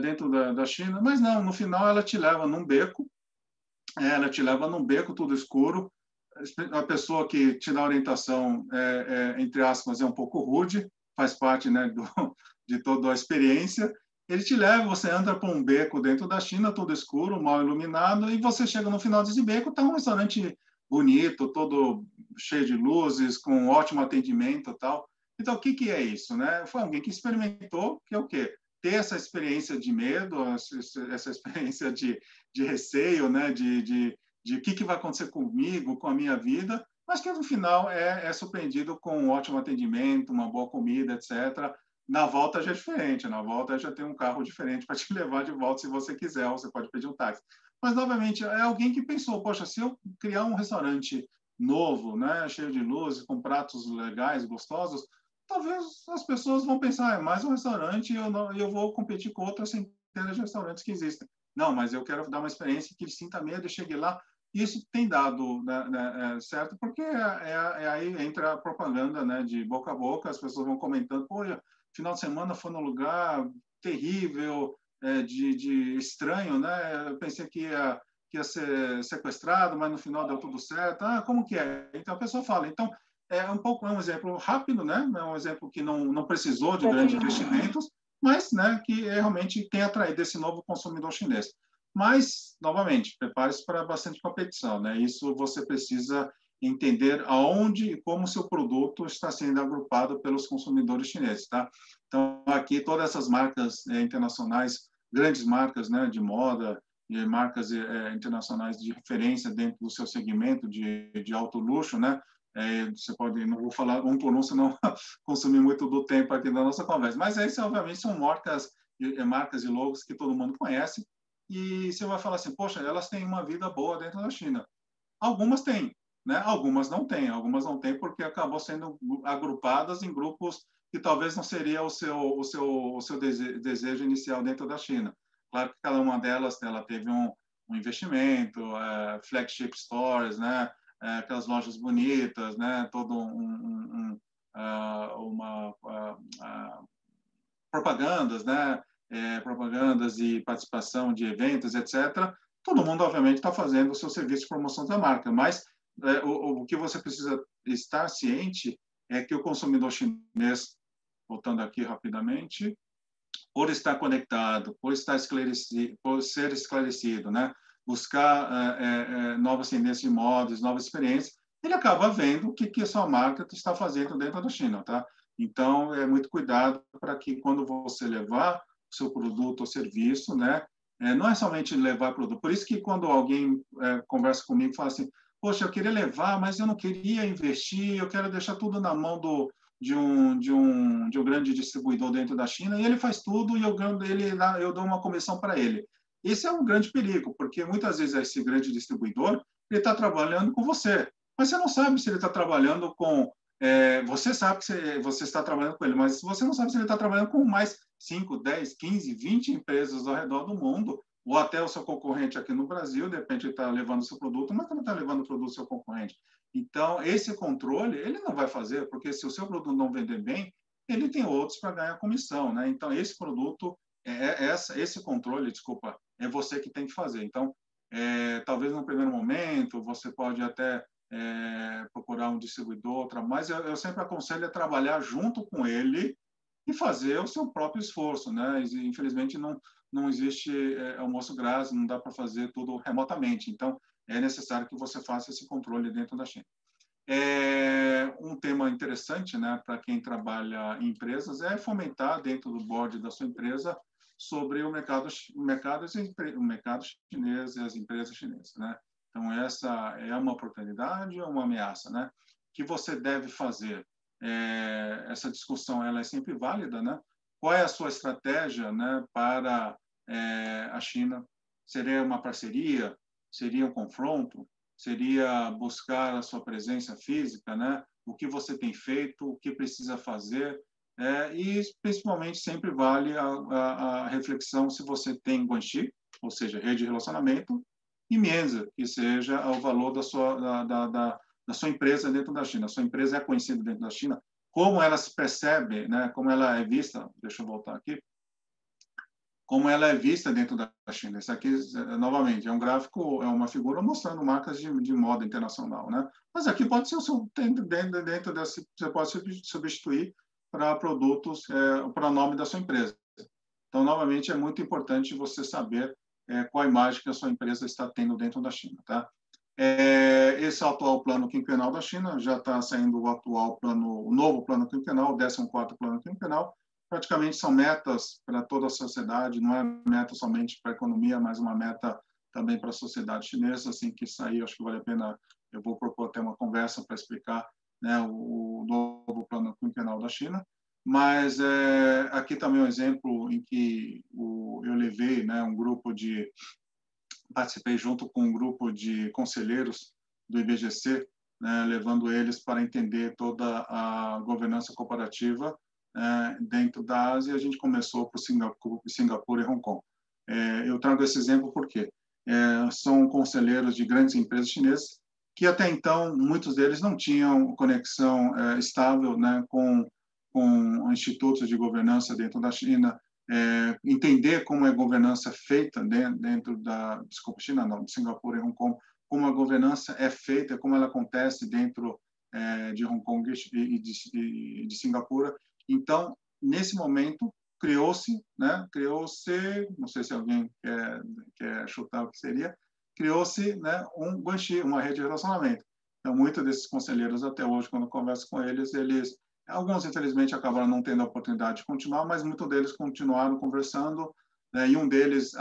dentro da China, mas não, no final ela te leva num beco, tudo escuro, a pessoa que te dá orientação, entre aspas, é um pouco rude, faz parte, né, de toda a experiência. Ele te leva, você anda por um beco dentro da China, tudo escuro, mal iluminado, e você chega no final desse beco, está um restaurante bonito, todo cheio de luzes, com ótimo atendimento e tal. Então, o que é isso, né? Foi alguém que experimentou, que é o quê? Ter essa experiência de medo, essa experiência de receio, né? De o que vai acontecer comigo, com a minha vida, mas que no final é surpreendido com um ótimo atendimento, uma boa comida, etc. Na volta já é diferente, na volta já tem um carro diferente para te levar de volta se você quiser, ou você pode pedir um táxi. Mas, novamente, é alguém que pensou, poxa, se eu criar um restaurante novo, né, cheio de luzes, com pratos legais, gostosos, talvez as pessoas vão pensar, é mais um restaurante e eu vou competir com outras centenas de restaurantes que existem. Não, mas eu quero dar uma experiência que ele sinta medo e chegue lá. Isso tem dado, né, certo, porque aí entra a propaganda, né, de boca a boca, as pessoas vão comentando, pô, final de semana foi num lugar terrível, de estranho, né? Eu pensei que ia ser sequestrado, mas no final deu tudo certo. Como que é? Então a pessoa fala. Então é um exemplo rápido, né? É um exemplo que não precisou de grandes investimentos, mas, né, que realmente tem atraído esse novo consumidor chinês. Mas, novamente, prepare-se para bastante competição, né? Isso você precisa entender aonde e como seu produto está sendo agrupado pelos consumidores chineses, tá? Então, aqui, todas essas marcas internacionais, grandes marcas, né, de moda, e marcas internacionais de referência dentro do seu segmento de alto luxo, né? Você pode, não vou falar um por um, senão consumir muito do tempo aqui da nossa conversa. Mas esses, obviamente, são marcas e logos que todo mundo conhece. E você vai falar assim, poxa, elas têm uma vida boa dentro da China. Algumas têm, né? Algumas não têm porque acabou sendo agrupadas em grupos que talvez não seria o seu desejo inicial dentro da China. Claro que cada uma delas ela teve um investimento, flagship stores, né? Aquelas lojas bonitas, né? Todo uma propagandas, né? Propagandas e participação de eventos, etc. Todo mundo, obviamente, está fazendo o seu serviço de promoção da marca, mas o que você precisa estar ciente é que o consumidor chinês, voltando aqui rapidamente, por estar conectado, por estar esclarecido, por ser esclarecido, né? Buscar novas tendências de modas, novas experiências, ele acaba vendo o que a sua marca está fazendo dentro da China, tá? Então, muito cuidado para que quando você levar o seu produto ou serviço, né? Não é somente levar produto. Por isso que quando alguém conversa comigo e fala assim, poxa, eu queria levar, mas eu não queria investir, eu quero deixar tudo na mão de um grande distribuidor dentro da China, e ele faz tudo e eu dou uma comissão para ele. Esse é um grande perigo, porque muitas vezes esse grande distribuidor ele está trabalhando com você, mas você não sabe se ele está trabalhando com... você sabe que você está trabalhando com ele, mas você não sabe se ele está trabalhando com mais 5, 10, 15, 20 empresas ao redor do mundo, ou até o seu concorrente aqui no Brasil, de repente ele está levando o seu produto, mas também está levando o produto do seu concorrente. Então, esse controle, ele não vai fazer, porque se o seu produto não vender bem, ele tem outros para ganhar comissão, né? Então, esse produto, esse controle, desculpa, é você que tem que fazer. Então, talvez no primeiro momento, você pode até procurar um distribuidor, mas eu sempre aconselho a trabalhar junto com ele e fazer o seu próprio esforço, né? Infelizmente, não existe almoço grátis, não dá para fazer tudo remotamente. Então, é necessário que você faça esse controle dentro da China. Um tema interessante, né, para quem trabalha em empresas é fomentar dentro do board da sua empresa sobre o mercado chinês e as empresas chinesas, né? Então, essa é uma oportunidade ou uma ameaça, né? O que você deve fazer? Essa discussão ela é sempre válida, né? Qual é a sua estratégia, né, para a China? Seria uma parceria? Seria um confronto? Seria buscar a sua presença física, né? O que você tem feito, o que precisa fazer, e principalmente sempre vale a reflexão se você tem guanxi, ou seja, rede de relacionamento, e Mienza, que seja o valor da sua empresa dentro da China. A sua empresa é conhecida dentro da China, como ela se percebe, né? Como ela é vista, deixa eu voltar aqui, como ela é vista dentro da China. Isso aqui, novamente, é um gráfico, é uma figura mostrando marcas de moda internacional, né? Mas aqui pode ser dentro desse, você pode substituir para produtos, para o nome da sua empresa. Então, novamente, é muito importante você saber qual a imagem que a sua empresa está tendo dentro da China, tá? Esse é o atual plano quinquenal da China, já está saindo o novo plano quinquenal, o 14º plano quinquenal. Praticamente são metas para toda a sociedade, não é meta somente para a economia, mas uma meta também para a sociedade chinesa. Assim que sair, acho que vale a pena, eu vou propor até uma conversa para explicar, né, o novo plano quinquenal da China. Mas aqui também é um exemplo em que eu levei, né, participei junto com um grupo de conselheiros do IBGC, né, levando eles para entender toda a governança corporativa dentro da Ásia. A gente começou por Singapura e Hong Kong. Eu trago esse exemplo porque são conselheiros de grandes empresas chinesas que até então muitos deles não tinham conexão estável, né, com institutos de governança dentro da China, entender como é a governança feita dentro de Singapura e Hong Kong, como a governança é feita, como ela acontece dentro de Hong Kong e de Singapura. Então, nesse momento, criou-se, não sei se alguém quer chutar o que seria, criou-se, né, um guanxi, uma rede de relacionamento. Então, muitos desses conselheiros, até hoje, quando eu converso com eles, alguns, infelizmente, acabaram não tendo a oportunidade de continuar, mas muitos deles continuaram conversando, né, e um deles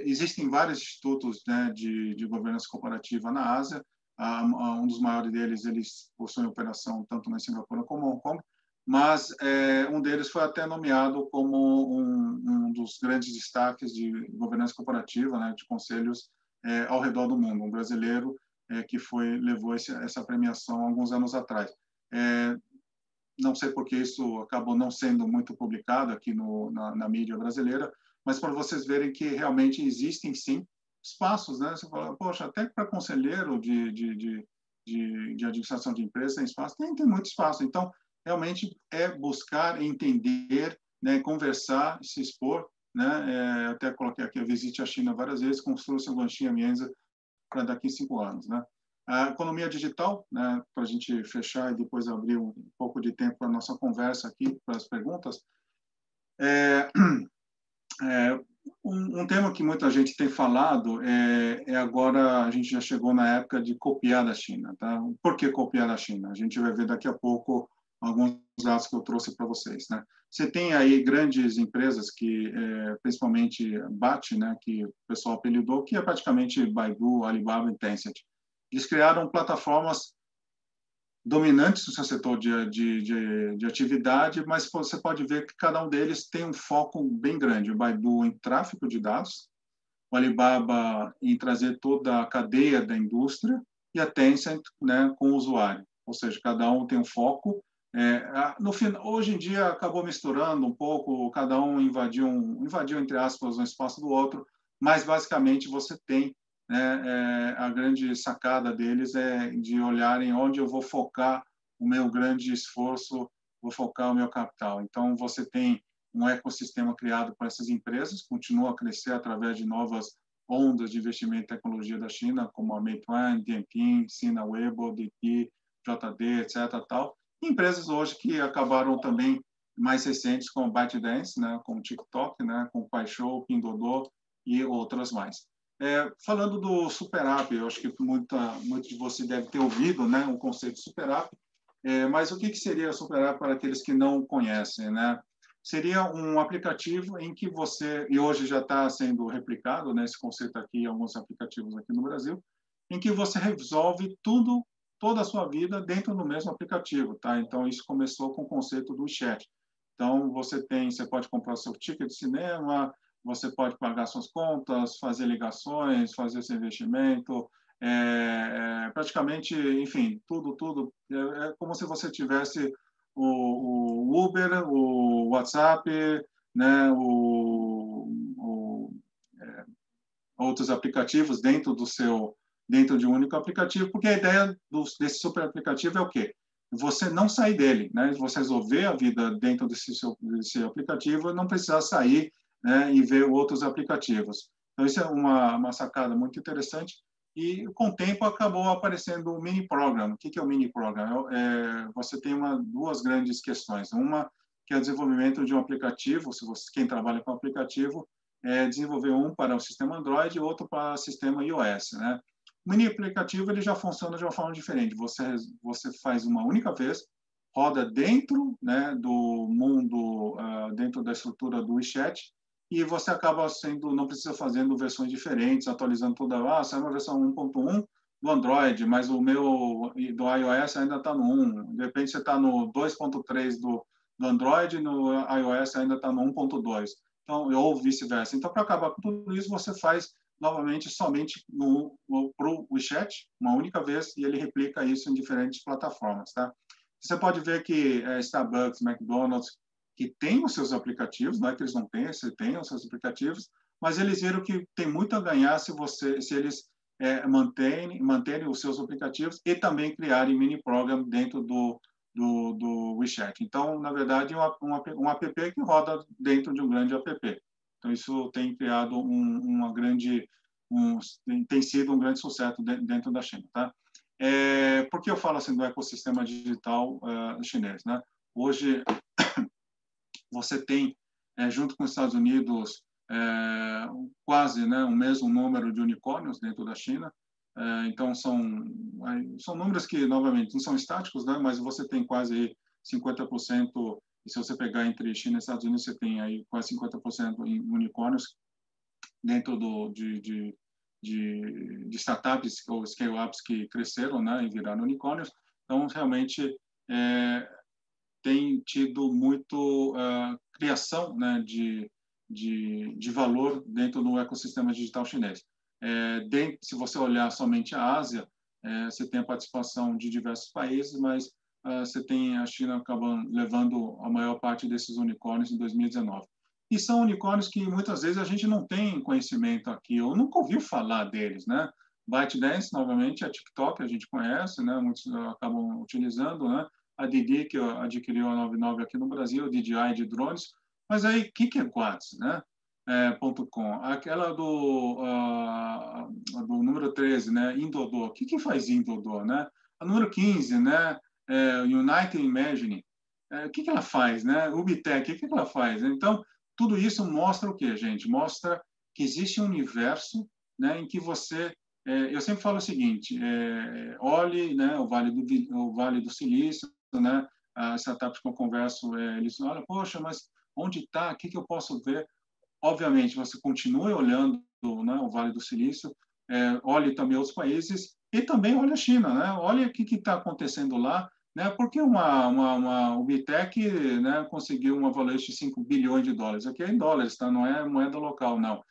existem vários institutos, né, de governança corporativa na Ásia. Um dos maiores deles, eles possuem operação tanto na Singapura como em Hong Kong, mas um deles foi até nomeado como um dos grandes destaques de governança corporativa, né, de conselhos ao redor do mundo, um brasileiro que levou essa premiação alguns anos atrás. Não sei porque isso acabou não sendo muito publicado aqui na mídia brasileira, mas para vocês verem que realmente existem, sim, espaços, né? Você fala, poxa, até para conselheiro de administração de empresa tem espaço? Tem muito espaço. Então, realmente é buscar entender, né, conversar, se expor, né? Até coloquei aqui, eu visite a China várias vezes, construa seu guanxi Mienza para daqui a 5 anos, né? A economia digital, né, para a gente fechar e depois abrir um pouco de tempo para a nossa conversa aqui, para as perguntas. Um tema que muita gente tem falado agora a gente já chegou na época de copiar da China, tá? Por que copiar da China? A gente vai ver daqui a pouco alguns dados que eu trouxe para vocês, né? Você tem aí grandes empresas que, principalmente BAT, né, que o pessoal apelidou, que é praticamente Baidu, Alibaba e Tencent. Eles criaram plataformas dominantes no seu setor de atividade, mas você pode ver que cada um deles tem um foco bem grande. O Baidu em tráfego de dados, o Alibaba em trazer toda a cadeia da indústria e a Tencent, né, com o usuário. Ou seja, cada um tem um foco. No final, hoje em dia acabou misturando um pouco, cada um invadiu entre aspas, um espaço do outro, mas basicamente você tem, né, a grande sacada deles é de olharem onde eu vou focar o meu grande esforço, vou focar o meu capital. Então, você tem um ecossistema criado por essas empresas, continua a crescer através de novas ondas de investimento em tecnologia da China, como a Meituan, Dianping, Sina Weibo, Didi, JD, etc. Tal. Empresas hoje que acabaram também mais recentes, como ByteDance, né, como TikTok, né, com Kuaishou, Pinduoduo e outras mais. Falando do Super App, eu acho que muito de você deve ter ouvido, né, o conceito de Super App, mas o que seria Super App para aqueles que não conhecem, né? Seria um aplicativo em que você, e hoje já está sendo replicado, né, esse conceito aqui em alguns aplicativos aqui no Brasil, em que você resolve tudo, toda a sua vida dentro do mesmo aplicativo, tá? Então, isso começou com o conceito do WeChat. Então, você pode comprar seu ticket de cinema, você pode pagar suas contas, fazer ligações, fazer seu investimento, praticamente, enfim, tudo. É como se você tivesse o Uber, o WhatsApp, né, outros aplicativos dentro de um único aplicativo, porque a ideia desse super aplicativo é o quê? Você não sair dele, né? Você resolver a vida dentro desse aplicativo e não precisar sair, né, e ver outros aplicativos. Então, isso é uma sacada muito interessante. E, com o tempo, acabou aparecendo o mini program. O que é o mini program? Você tem duas grandes questões. Uma, que é o desenvolvimento de um aplicativo, quem trabalha com aplicativo, desenvolver um para o sistema Android e outro para o sistema iOS, né? O mini aplicativo ele já funciona de uma forma diferente. Você faz uma única vez, roda dentro, né, do mundo, dentro da estrutura do WeChat, e você acaba não precisa fazendo versões diferentes, atualizando sai uma versão 1.1 do Android, mas o meu do iOS ainda está no 1. De repente você está no 2.3 do Android, no iOS ainda está no 1.2. Então, ou vice-versa. Então, para acabar com tudo isso, você faz novamente somente para o WeChat, uma única vez, e ele replica isso em diferentes plataformas, tá? Você pode ver que Starbucks, McDonald's, que tem os seus aplicativos, não é que eles não tenham, eles têm os seus aplicativos, mas eles viram que tem muito a ganhar se eles manterem os seus aplicativos e também criarem mini program dentro do WeChat. Então, na verdade, um app que roda dentro de um grande app. Então, isso tem criado tem sido um grande sucesso dentro da China, tá? Por que eu falo assim do ecossistema digital chinês, né? Hoje, você tem, junto com os Estados Unidos, quase, né, o mesmo número de unicórnios dentro da China. Então, são números que, novamente, não são estáticos, né, mas você tem quase 50%, e se você pegar entre China e Estados Unidos, você tem aí quase 50% em unicórnios dentro de startups ou scale-ups que cresceram, né, e viraram unicórnios. Então, realmente, tem tido muito criação, né, de valor dentro do ecossistema digital chinês. Se você olhar somente a Ásia, você tem a participação de diversos países, mas você tem a China acabando levando a maior parte desses unicórnios em 2019. E são unicórnios que muitas vezes a gente não tem conhecimento aqui, ou nunca ouviu falar deles, né? ByteDance, novamente, a TikTok a gente conhece, né? Muitos acabam utilizando, né? A Didi, que adquiriu a 99 aqui no Brasil, DJI de drones. Mas aí, o que é Guats, né? .com. Aquela do número 13, né? Indodo. O que faz Indodo, né? A número 15, né? United Imagine. O que ela faz, né? Ubitec, o que ela faz? Então, tudo isso mostra o quê, gente? Mostra que existe um universo, né, em que você... eu sempre falo o seguinte, olhe, né, o Vale do Silício, né, as startups que eu converso, eles falam, poxa, mas onde está? O que eu posso ver? Obviamente, você continue olhando, né, o Vale do Silício, olhe também outros países e também olhe a China, né? Olha o que está acontecendo lá, né? Porque uma Ubitec, né, conseguiu uma valuation de 5 bilhões de dólares. Aqui é em dólares, tá? Não é moeda local, não.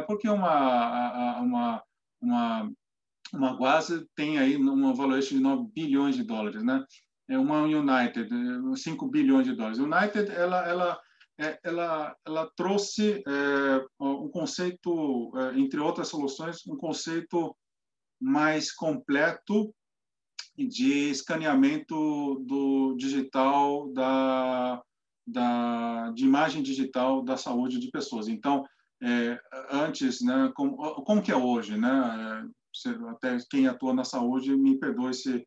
Porque uma Guasa tem aí uma valuation de 9 bilhões de dólares, né? Uma United, 5 bilhões de dólares. United, ela trouxe um conceito, entre outras soluções, um conceito mais completo de escaneamento do digital, de imagem digital da saúde de pessoas. Então, antes, né, como que é hoje, né? Até quem atua na saúde me perdoe se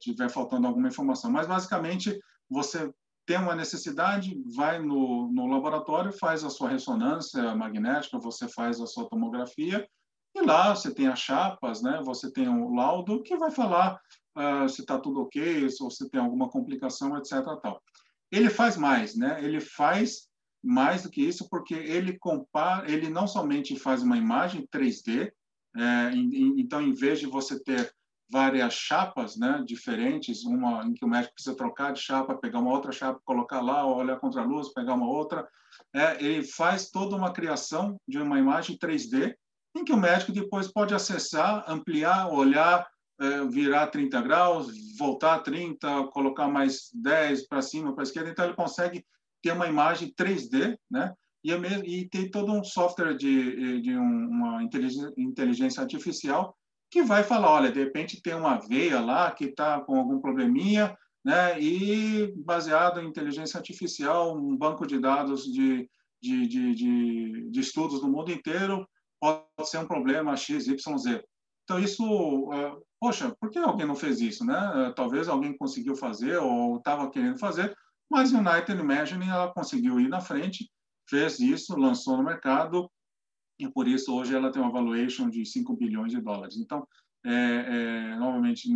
tiver faltando alguma informação. Mas, basicamente, você tem uma necessidade, vai no laboratório, faz a sua ressonância magnética, você faz a sua tomografia, e lá você tem as chapas, né? Você tem o laudo que vai falar se está tudo ok, ou se tem alguma complicação, etc. Tal. Ele faz mais, né? Ele faz mais do que isso, porque ele compara, ele não somente faz uma imagem 3D, então, em vez de você ter várias chapas, né, diferentes, uma em que o médico precisa trocar de chapa, pegar uma outra chapa, colocar lá, olhar contra a luz, pegar uma outra, ele faz toda uma criação de uma imagem 3D, em que o médico depois pode acessar, ampliar, olhar, virar 30 graus, voltar 30, colocar mais 10 para cima, para a esquerda, então ele consegue ter uma imagem 3D, né? E tem todo um software de uma inteligência artificial que vai falar, olha, de repente tem uma veia lá que está com algum probleminha, né? E baseado em inteligência artificial, um banco de dados de estudos do mundo inteiro, pode ser um problema X, Y, Z. Então, isso, poxa, por que alguém não fez isso, né? Talvez alguém conseguiu fazer ou estava querendo fazer, mas a United Imaging, ela conseguiu ir na frente, fez isso, lançou no mercado, e por isso hoje ela tem uma valuation de 5 bilhões de dólares. Então, novamente,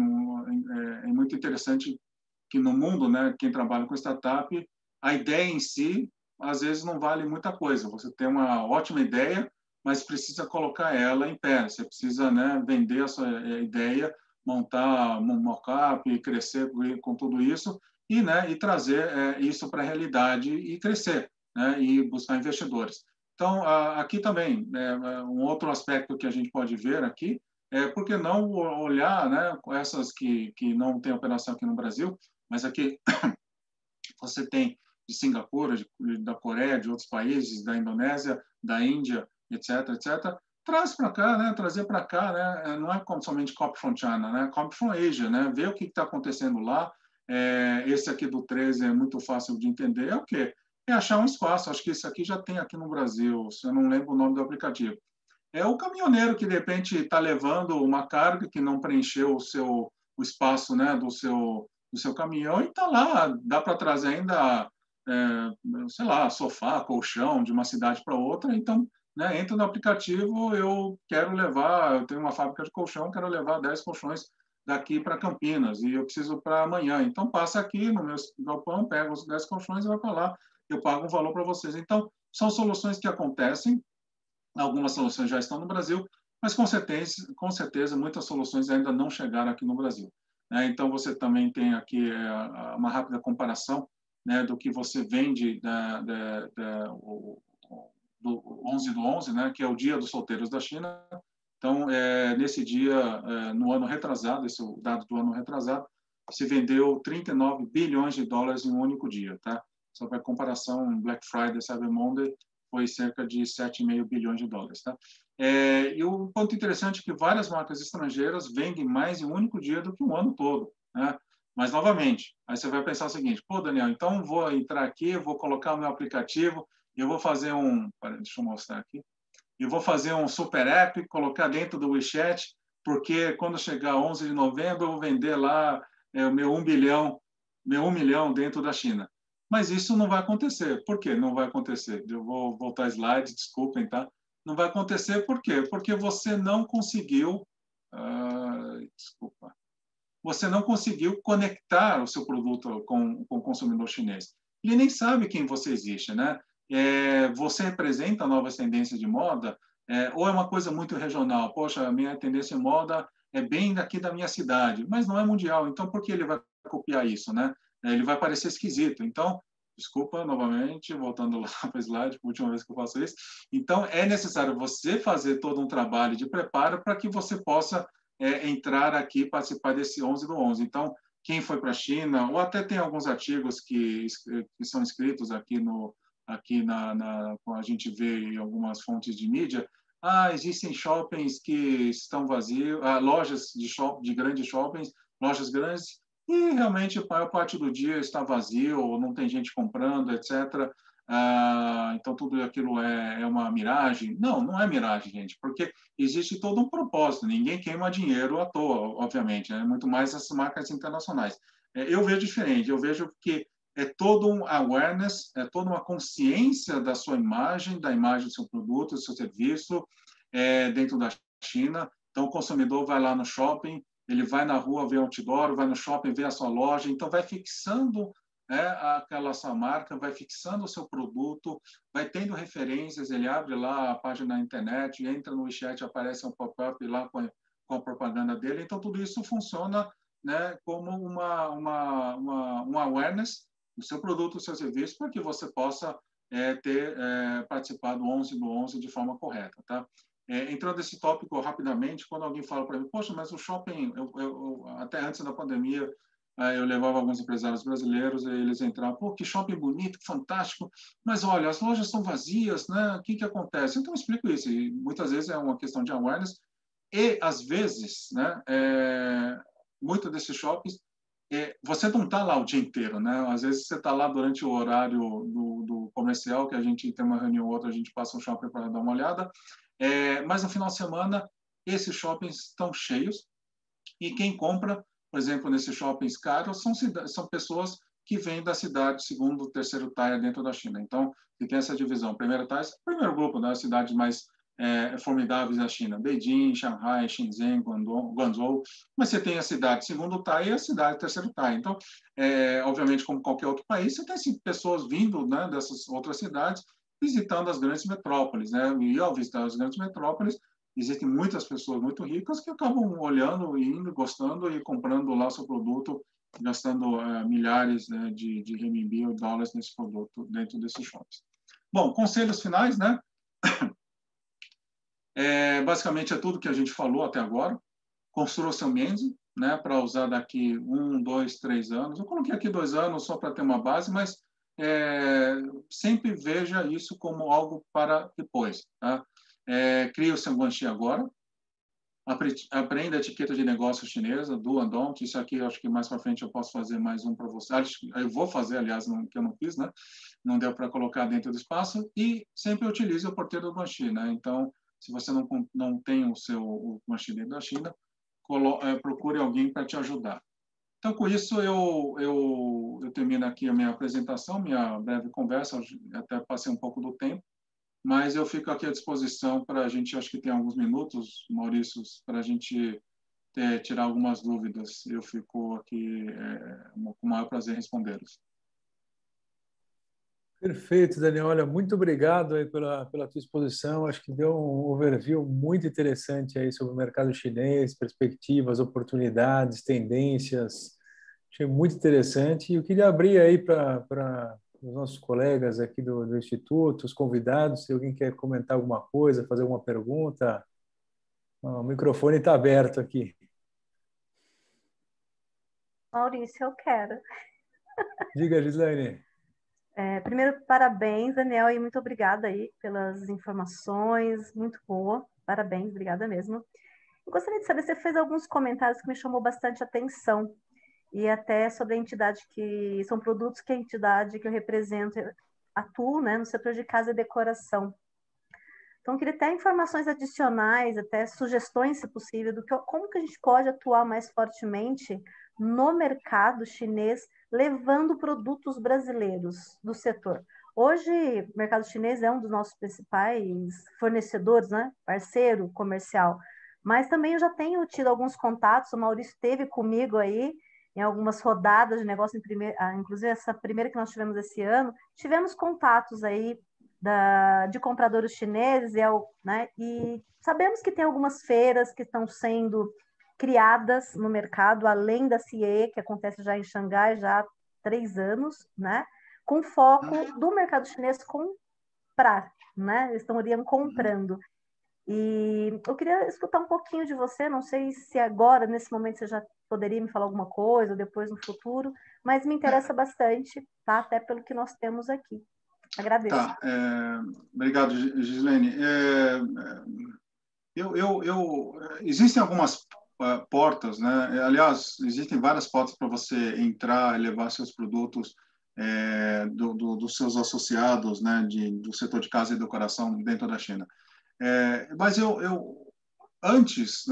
é muito interessante que no mundo, né, quem trabalha com startup, a ideia em si, às vezes, não vale muita coisa. Você tem uma ótima ideia, mas precisa colocar ela em pé. Você precisa, né, vender a sua ideia, montar um mock-up, crescer com tudo isso e trazer isso para a realidade e crescer, né, e buscar investidores. Então, aqui também, um outro aspecto que a gente pode ver aqui por que não olhar, né, essas que não tem operação aqui no Brasil, mas aqui você tem de Singapura, da Coreia, de outros países, da Indonésia, da Índia, etc., etc., traz para cá, né, trazer para cá, né, não é somente copy from China, né, copy from Asia, né, ver o que está acontecendo lá. Esse aqui do 13 é muito fácil de entender, é o quê? É achar um espaço, acho que isso aqui já tem aqui no Brasil, se eu não lembro o nome do aplicativo. É o caminhoneiro que, de repente, está levando uma carga que não preencheu o espaço, né, do seu caminhão e está lá. Dá para trazer ainda, sei lá, sofá, colchão de uma cidade para outra. Então, né, entra no aplicativo, eu tenho uma fábrica de colchão, quero levar 10 colchões daqui para Campinas e eu preciso para amanhã. Então, passa aqui no meu galpão, pega os 10 colchões e vai para lá. Eu pago um valor para vocês. Então, são soluções que acontecem. Algumas soluções já estão no Brasil, mas com certeza muitas soluções ainda não chegaram aqui no Brasil. Então, você também tem aqui uma rápida comparação, né, do que você vende do 11/11, né, que é o Dia dos Solteiros da China. Então, nesse dia, no ano retrasado, esse é o dado do ano retrasado, se vendeu 39 bilhões de dólares em um único dia. Tá? Só para comparação, Black Friday, Cyber Monday, foi cerca de 7,5 bilhões de dólares. Tá? E o ponto interessante é que várias marcas estrangeiras vendem mais em um único dia do que um ano todo. Né? Mas, novamente, aí você vai pensar o seguinte, pô, Daniel, então vou entrar aqui, vou colocar o meu aplicativo, eu vou fazer deixa eu mostrar aqui, eu vou fazer um super app, colocar dentro do WeChat, porque quando chegar 11 de novembro, eu vou vender lá o meu 1 milhão dentro da China. Mas isso não vai acontecer. Por que não vai acontecer? Eu vou voltar slide, desculpem, tá? Não vai acontecer por quê? Porque você não conseguiu... Você não conseguiu conectar o seu produto com o consumidor chinês. Ele nem sabe quem você existe, né? Você representa novas tendências de moda ou é uma coisa muito regional? Poxa, a minha tendência de moda é bem daqui da minha cidade, mas não é mundial. Então, por que ele vai copiar isso, né? Ele vai parecer esquisito. Então, desculpa, novamente, voltando lá para o slide, a última vez que eu faço isso. Então, é necessário você fazer todo um trabalho de preparo para que você possa entrar aqui e participar desse 11/11. Então, quem foi para a China, ou até tem alguns artigos que são escritos aqui a gente vê em algumas fontes de mídia, existem shoppings que estão vazios, lojas de grandes shoppings, lojas grandes, e realmente a maior parte do dia está vazio, ou não tem gente comprando, etc. então tudo aquilo é uma miragem. Não, não é miragem, gente, porque existe todo um propósito. Ninguém queima dinheiro à toa, obviamente, né? Muito mais as marcas internacionais. Eu vejo diferente, eu vejo que é todo um awareness, é toda uma consciência da sua imagem, da imagem do seu produto, do seu serviço, dentro da China. Então, o consumidor vai lá no shopping, ele vai na rua ver outdoor, vai no shopping ver a sua loja, então vai fixando aquela sua marca, vai fixando o seu produto, vai tendo referências, ele abre lá a página na internet, entra no WeChat, aparece um pop-up lá com a propaganda dele. Então, tudo isso funciona, né, como um awareness do seu produto, do seu serviço, para que você possa ter participado do 11 do 11 de forma correta. Tá? Entrando nesse tópico rapidamente, quando alguém fala para mim, poxa, mas o shopping, até antes da pandemia, eu levava alguns empresários brasileiros e eles entravam, pô, que shopping bonito, que fantástico, mas olha, as lojas estão vazias, né? O que acontece? Então, eu explico isso, e muitas vezes é uma questão de awareness, e às vezes, né, muitos desses shoppings, você não está lá o dia inteiro, né? Às vezes você está lá durante o horário do comercial, que a gente tem uma reunião ou outra, a gente passa no shopping para dar uma olhada, mas no final de semana, esses shoppings estão cheios, e quem compra, por exemplo, nesses shoppings caros, são pessoas que vêm da cidade, segundo, terceiro tier dentro da China. Então, você tem essa divisão. Primeiro tier, primeiro grupo das cidades mais formidáveis da China, Beijing, Shanghai, Shenzhen, Guangzhou, mas você tem a cidade segundo tier e a cidade terceiro tier. Então, obviamente, como qualquer outro país, você tem pessoas vindo, né, dessas outras cidades, visitando as grandes metrópoles, né? E ao visitar as grandes metrópoles, existem muitas pessoas muito ricas que acabam olhando, indo, gostando e comprando lá seu produto, gastando milhares, né, de renminbi ou dólares nesse produto dentro desses shoppings. Bom, conselhos finais, né? Basicamente é tudo que a gente falou até agora. Construa seu Menzi, né, para usar daqui 1, 2, 3 anos. Eu coloquei aqui 2 anos só para ter uma base, mas sempre veja isso como algo para depois. Tá? Crie o seu guanxi agora. Aprenda a etiqueta de negócio chinesa, do and don't. Isso aqui, eu acho que mais para frente eu posso fazer mais um para você. Eu vou fazer, aliás, que eu não fiz, né? Não deu para colocar dentro do espaço. E sempre utilize o porteiro do guanxi, né? Então, se você não tem o guanxi dentro da China, procure alguém para te ajudar. Então, com isso, eu termino aqui a minha apresentação, minha breve conversa. Eu até passei um pouco do tempo, mas eu fico aqui à disposição para a gente, acho que tem alguns minutos, Maurício, para a gente tirar algumas dúvidas. Eu fico aqui com o maior prazer em respondê-los. Perfeito, Daniel. Olha, muito obrigado aí pela tua exposição. Acho que deu um overview muito interessante aí sobre o mercado chinês, perspectivas, oportunidades, tendências. Achei muito interessante. E eu queria abrir aí para os nossos colegas aqui do Instituto, os convidados, se alguém quer comentar alguma coisa, fazer alguma pergunta. O microfone está aberto aqui. Maurício, eu quero. Diga, Gislaine. Primeiro, parabéns, Daniel, e muito obrigada aí pelas informações, muito boa. Parabéns, obrigada mesmo. Eu gostaria de saber, você fez alguns comentários que me chamou bastante atenção, e até sobre a entidade que são produtos que a entidade que eu represento atuo, né, no setor de casa e decoração. Então, eu queria até informações adicionais, até sugestões, se possível, como que a gente pode atuar mais fortemente no mercado chinês, levando produtos brasileiros do setor. Hoje, o mercado chinês é um dos nossos principais fornecedores, né? Parceiro comercial, mas também eu já tenho tido alguns contatos, o Maurício esteve comigo aí em algumas rodadas de negócio, inclusive essa primeira que nós tivemos esse ano, tivemos contatos aí de compradores chineses, né? E sabemos que tem algumas feiras que estão sendo criadas no mercado, além da CIE, que acontece já em Xangai já há 3 anos, né? Com foco do mercado chinês comprar, né? Eles estão comprando. E eu queria escutar um pouquinho de você, não sei se agora, nesse momento, você já poderia me falar alguma coisa, ou depois no futuro, mas me interessa bastante, tá? Até pelo que nós temos aqui. Agradeço. Tá, obrigado, Gislaine. Existem algumas portas, né? Aliás, existem várias portas para você entrar e levar seus produtos dos seus associados, né, do setor de casa e decoração dentro da China. Mas antes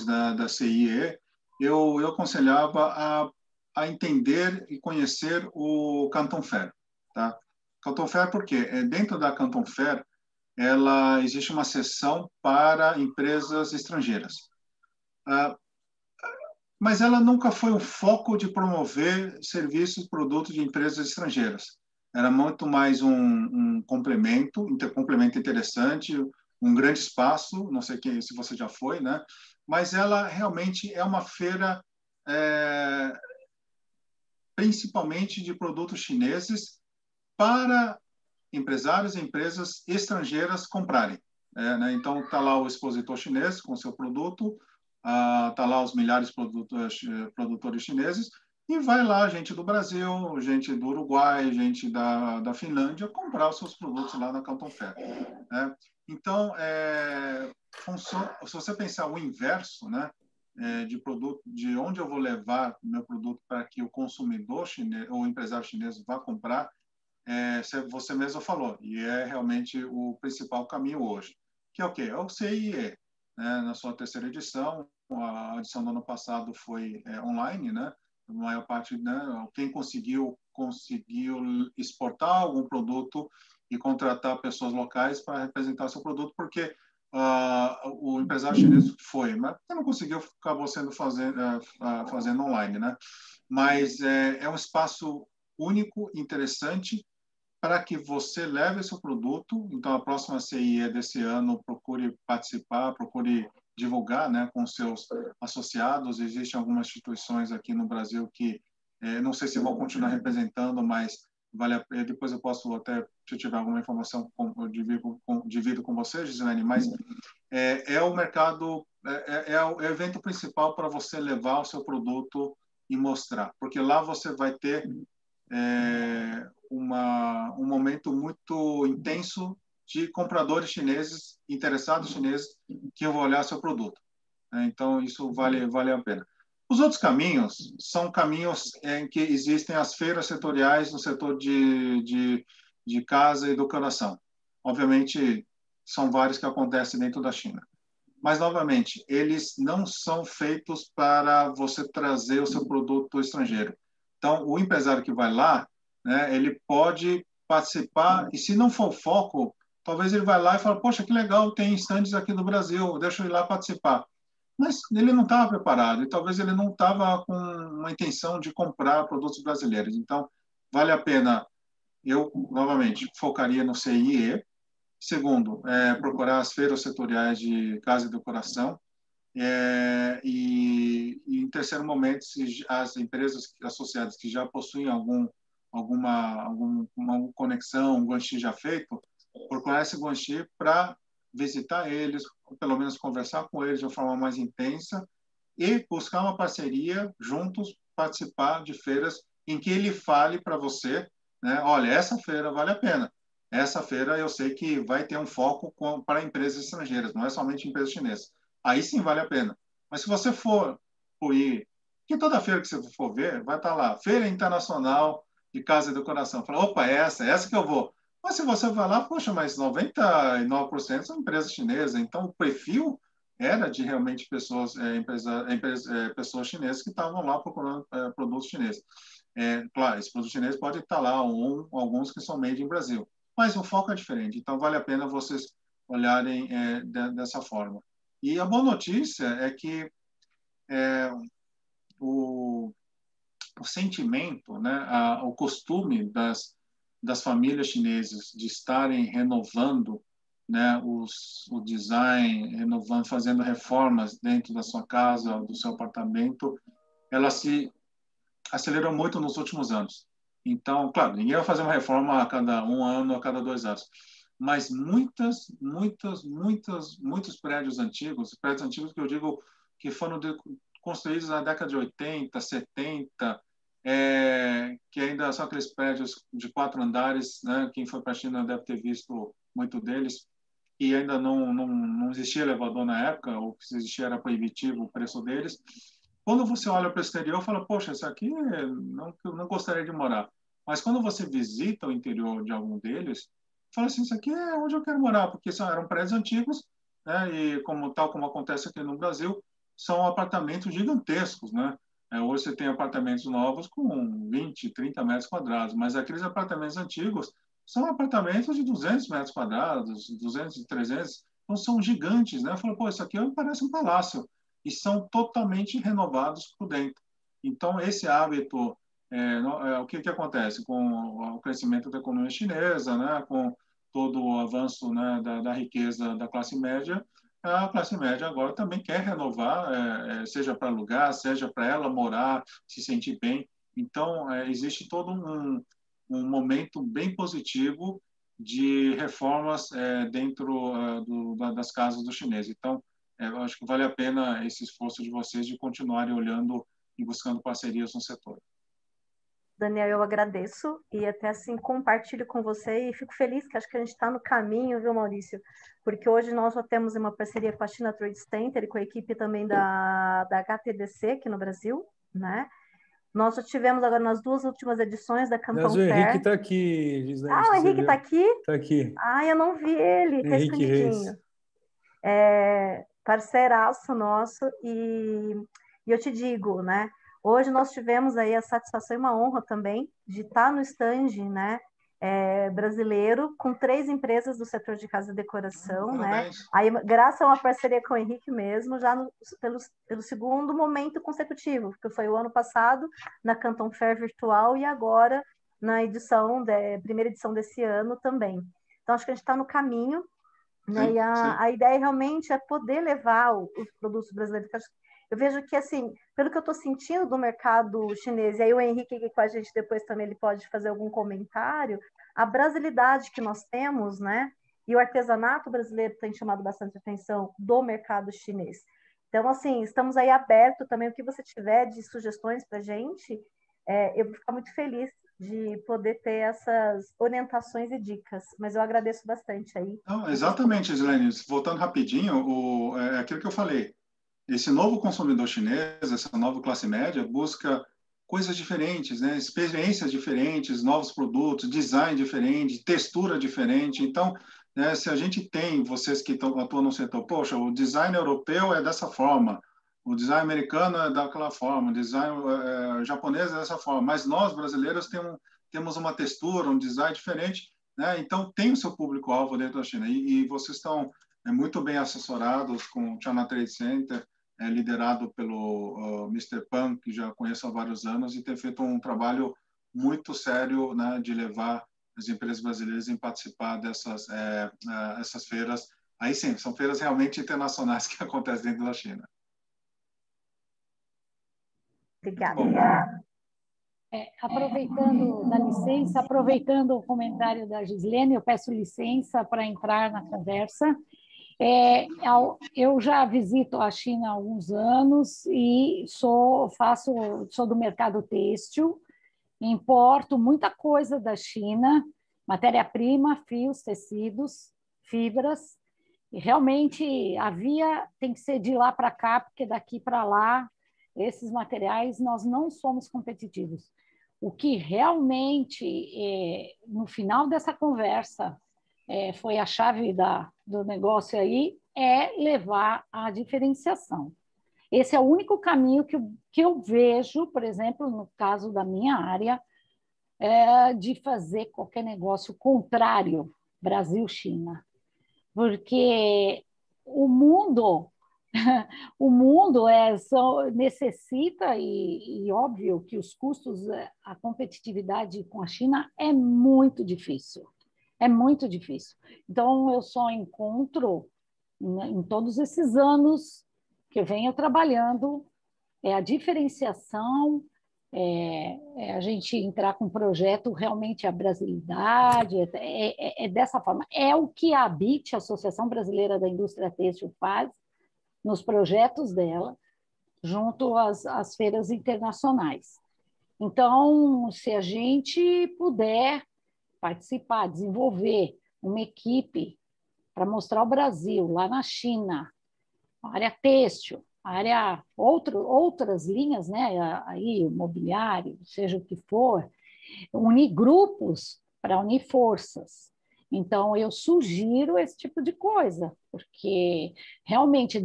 da CIE, eu aconselhava a entender e conhecer o Canton Fair, tá? Canton Fair porque dentro da Canton Fair existe uma seção para empresas estrangeiras. Mas ela nunca foi um foco de promover serviços e produtos de empresas estrangeiras. Era muito mais um complemento interessante, um grande espaço, não sei se você já foi, né? Mas ela realmente é uma feira principalmente de produtos chineses para empresários e empresas estrangeiras comprarem. Né? Então, está lá o expositor chinês com seu produto, está lá os milhares de produtores chineses, e vai lá gente do Brasil, gente do Uruguai, gente da Finlândia comprar os seus produtos lá na Canton Fair. Né? Então, se você pensar o inverso, né, de produto, de onde eu vou levar meu produto para que o consumidor chinês ou o empresário chinês vá comprar, você mesmo falou, e é realmente o principal caminho hoje, que é o quê? É o CIE, né? Na sua terceira edição, a edição do ano passado foi online, né? A maior parte, né? Quem conseguiu exportar algum produto e contratar pessoas locais para representar seu produto, porque o empresário chinês foi, mas quem não conseguiu acabou fazendo online, né? Mas é um espaço único, interessante, para que você leve seu produto. Então, a próxima CIE desse ano, procure participar, procure divulgar, né, com seus associados. Existem algumas instituições aqui no Brasil que não sei se vão continuar representando, mas depois eu posso até, se eu tiver alguma informação, eu divido com vocês, Gislaine, mas o mercado, o evento principal para você levar o seu produto e mostrar, porque lá você vai ter um momento muito intenso de compradores chineses, interessados chineses, que vão olhar seu produto. Então, isso vale a pena. Os outros caminhos são caminhos em que existem as feiras setoriais no setor de casa e decoração. Obviamente, são vários que acontecem dentro da China. Mas, novamente, eles não são feitos para você trazer o seu produto estrangeiro. Então, o empresário que vai lá, né, ele pode participar, e se não for foco, talvez ele vai lá e fala, poxa, que legal, tem estandes aqui no Brasil, deixa eu ir lá participar. Mas ele não estava preparado, e talvez ele não estava com uma intenção de comprar produtos brasileiros. Então, vale a pena, eu, novamente, focaria no CIE. Segundo, procurar as feiras setoriais de casa e decoração. E em terceiro momento, se as empresas associadas que já possuem alguma conexão, um guanxi já feito, procurar esse guanxi para visitar eles, ou pelo menos conversar com eles de uma forma mais intensa e buscar uma parceria juntos, participar de feiras em que ele fale para você, né, olha, essa feira vale a pena. Essa feira eu sei que vai ter um foco para empresas estrangeiras, não é somente empresas chinesas. Aí sim vale a pena. Mas se você for ir, que toda feira que você for ver, vai estar lá, Feira Internacional de Casa e Decoração. Fala, opa, essa que eu vou. Mas se você vai lá, poxa, mas 99% são empresas chinesas. Então, o perfil era de realmente pessoas pessoas chinesas que estavam lá procurando produtos chineses. Claro, esse produto chinês pode estar lá, alguns que são made in Brasil. Mas o foco é diferente. Então, vale a pena vocês olharem dessa forma. E a boa notícia é que o sentimento, né, o costume das famílias chinesas de estarem renovando, né, o design, renovando, fazendo reformas dentro da sua casa, do seu apartamento, ela se acelerou muito nos últimos anos. Então, claro, ninguém vai fazer uma reforma a cada 1 ano, a cada 2 anos. Mas muitos prédios antigos que eu digo que foram construídos na década de 80, 70, que ainda são aqueles prédios de 4 andares, né? Quem foi para a China deve ter visto muito deles, e ainda não existia elevador na época, ou se existia era proibitivo o preço deles. Quando você olha para o exterior, fala, poxa, isso aqui não gostaria de morar. Mas quando você visita o interior de algum deles, fala assim, isso aqui é onde eu quero morar, porque eram prédios antigos, né? E tal como acontece aqui no Brasil, são apartamentos gigantescos, né? Hoje você tem apartamentos novos com 20, 30 metros quadrados, mas aqueles apartamentos antigos são apartamentos de 200 metros quadrados, 200, 300, então são gigantes, né? Fala, pô, isso aqui parece um palácio, e são totalmente renovados por dentro. Então, esse hábito, o que acontece com o crescimento da economia chinesa, né? Com todo o avanço, né, da riqueza da classe média, a classe média agora também quer renovar, seja para alugar, seja para ela morar, se sentir bem. Então, existe todo um momento bem positivo de reformas dentro das casas dos chineses. Então, eu acho que vale a pena esse esforço de vocês de continuarem olhando e buscando parcerias no setor. Daniel, eu agradeço e até assim compartilho com você e fico feliz que acho que a gente está no caminho, viu, Maurício? Porque hoje nós já temos uma parceria com a China Trade Center e com a equipe também da HTDC aqui no Brasil, né? Nós já tivemos agora nas 2 últimas edições da Canton Mas o Fair. Henrique está aqui, Gislaine. Ah, o Henrique está aqui? Está aqui. Ah, eu não vi ele, está Henrique Reis. escondidinho. Parceiraço nosso e eu te digo, né? Hoje nós tivemos aí a satisfação e uma honra também de estar no stand, né, brasileiro com 3 empresas do setor de casa e decoração, né? Aí, graças a uma parceria com o Henrique mesmo, já pelo segundo momento consecutivo, que foi o ano passado na Canton Fair virtual e agora na primeira edição desse ano também. Então acho que a gente está no caminho. Né? E a ideia realmente é poder levar os produtos brasileiros. Eu vejo que, assim, pelo que eu estou sentindo do mercado chinês, e aí o Henrique aqui com a gente depois também ele pode fazer algum comentário, a brasilidade que nós temos, né? E o artesanato brasileiro tem chamado bastante atenção do mercado chinês. Então, assim, estamos aí abertos também, o que você tiver de sugestões para a gente, eu vou ficar muito feliz de poder ter essas orientações e dicas, mas eu agradeço bastante aí. Não, exatamente, Gislaine. Voltando rapidinho, é aquilo que eu falei. Esse novo consumidor chinês, essa nova classe média, busca coisas diferentes, né? Experiências diferentes, novos produtos, design diferente, textura diferente. Então, né, se a gente tem, vocês que atuam no setor, poxa, o design europeu é dessa forma, o design americano é daquela forma, o design japonês é dessa forma, mas nós, brasileiros, temos uma textura, um design diferente, né? Então, tem o seu público-alvo dentro da China. E vocês estão muito bem assessorados com o China Trade Center, liderado pelo Mr. Pan, que já conheço há vários anos, e tem feito um trabalho muito sério, né, de levar as empresas brasileiras em participar essas feiras. Aí sim, são feiras realmente internacionais que acontecem dentro da China. Obrigada. Aproveitando da licença, aproveitando o comentário da Gislaine, eu peço licença para entrar na conversa. Eu já visito a China há alguns anos e sou do mercado têxtil, importo muita coisa da China, matéria-prima, fios, tecidos, fibras, e realmente tem que ser de lá para cá, porque daqui para lá, esses materiais nós não somos competitivos. O que realmente, no final dessa conversa, foi a chave do negócio aí, é levar à diferenciação. Esse é o único caminho que eu vejo, por exemplo, no caso da minha área, de fazer qualquer negócio contrário Brasil-China. Porque o mundo necessita, e óbvio que os custos, a competitividade com a China é muito difícil. É muito difícil. Então, eu só encontro, em todos esses anos que eu venho trabalhando, a diferenciação, a gente entrar com um projeto realmente a brasilidade, dessa forma. É o que a ABIT, a Associação Brasileira da Indústria Têxtil, faz nos projetos dela, junto às feiras internacionais. Então, se a gente puder participar, desenvolver uma equipe para mostrar o Brasil lá na China, a área têxtil, a área outras linhas, né? Aí, o mobiliário, seja o que for, unir grupos para unir forças. Então, eu sugiro esse tipo de coisa, porque realmente,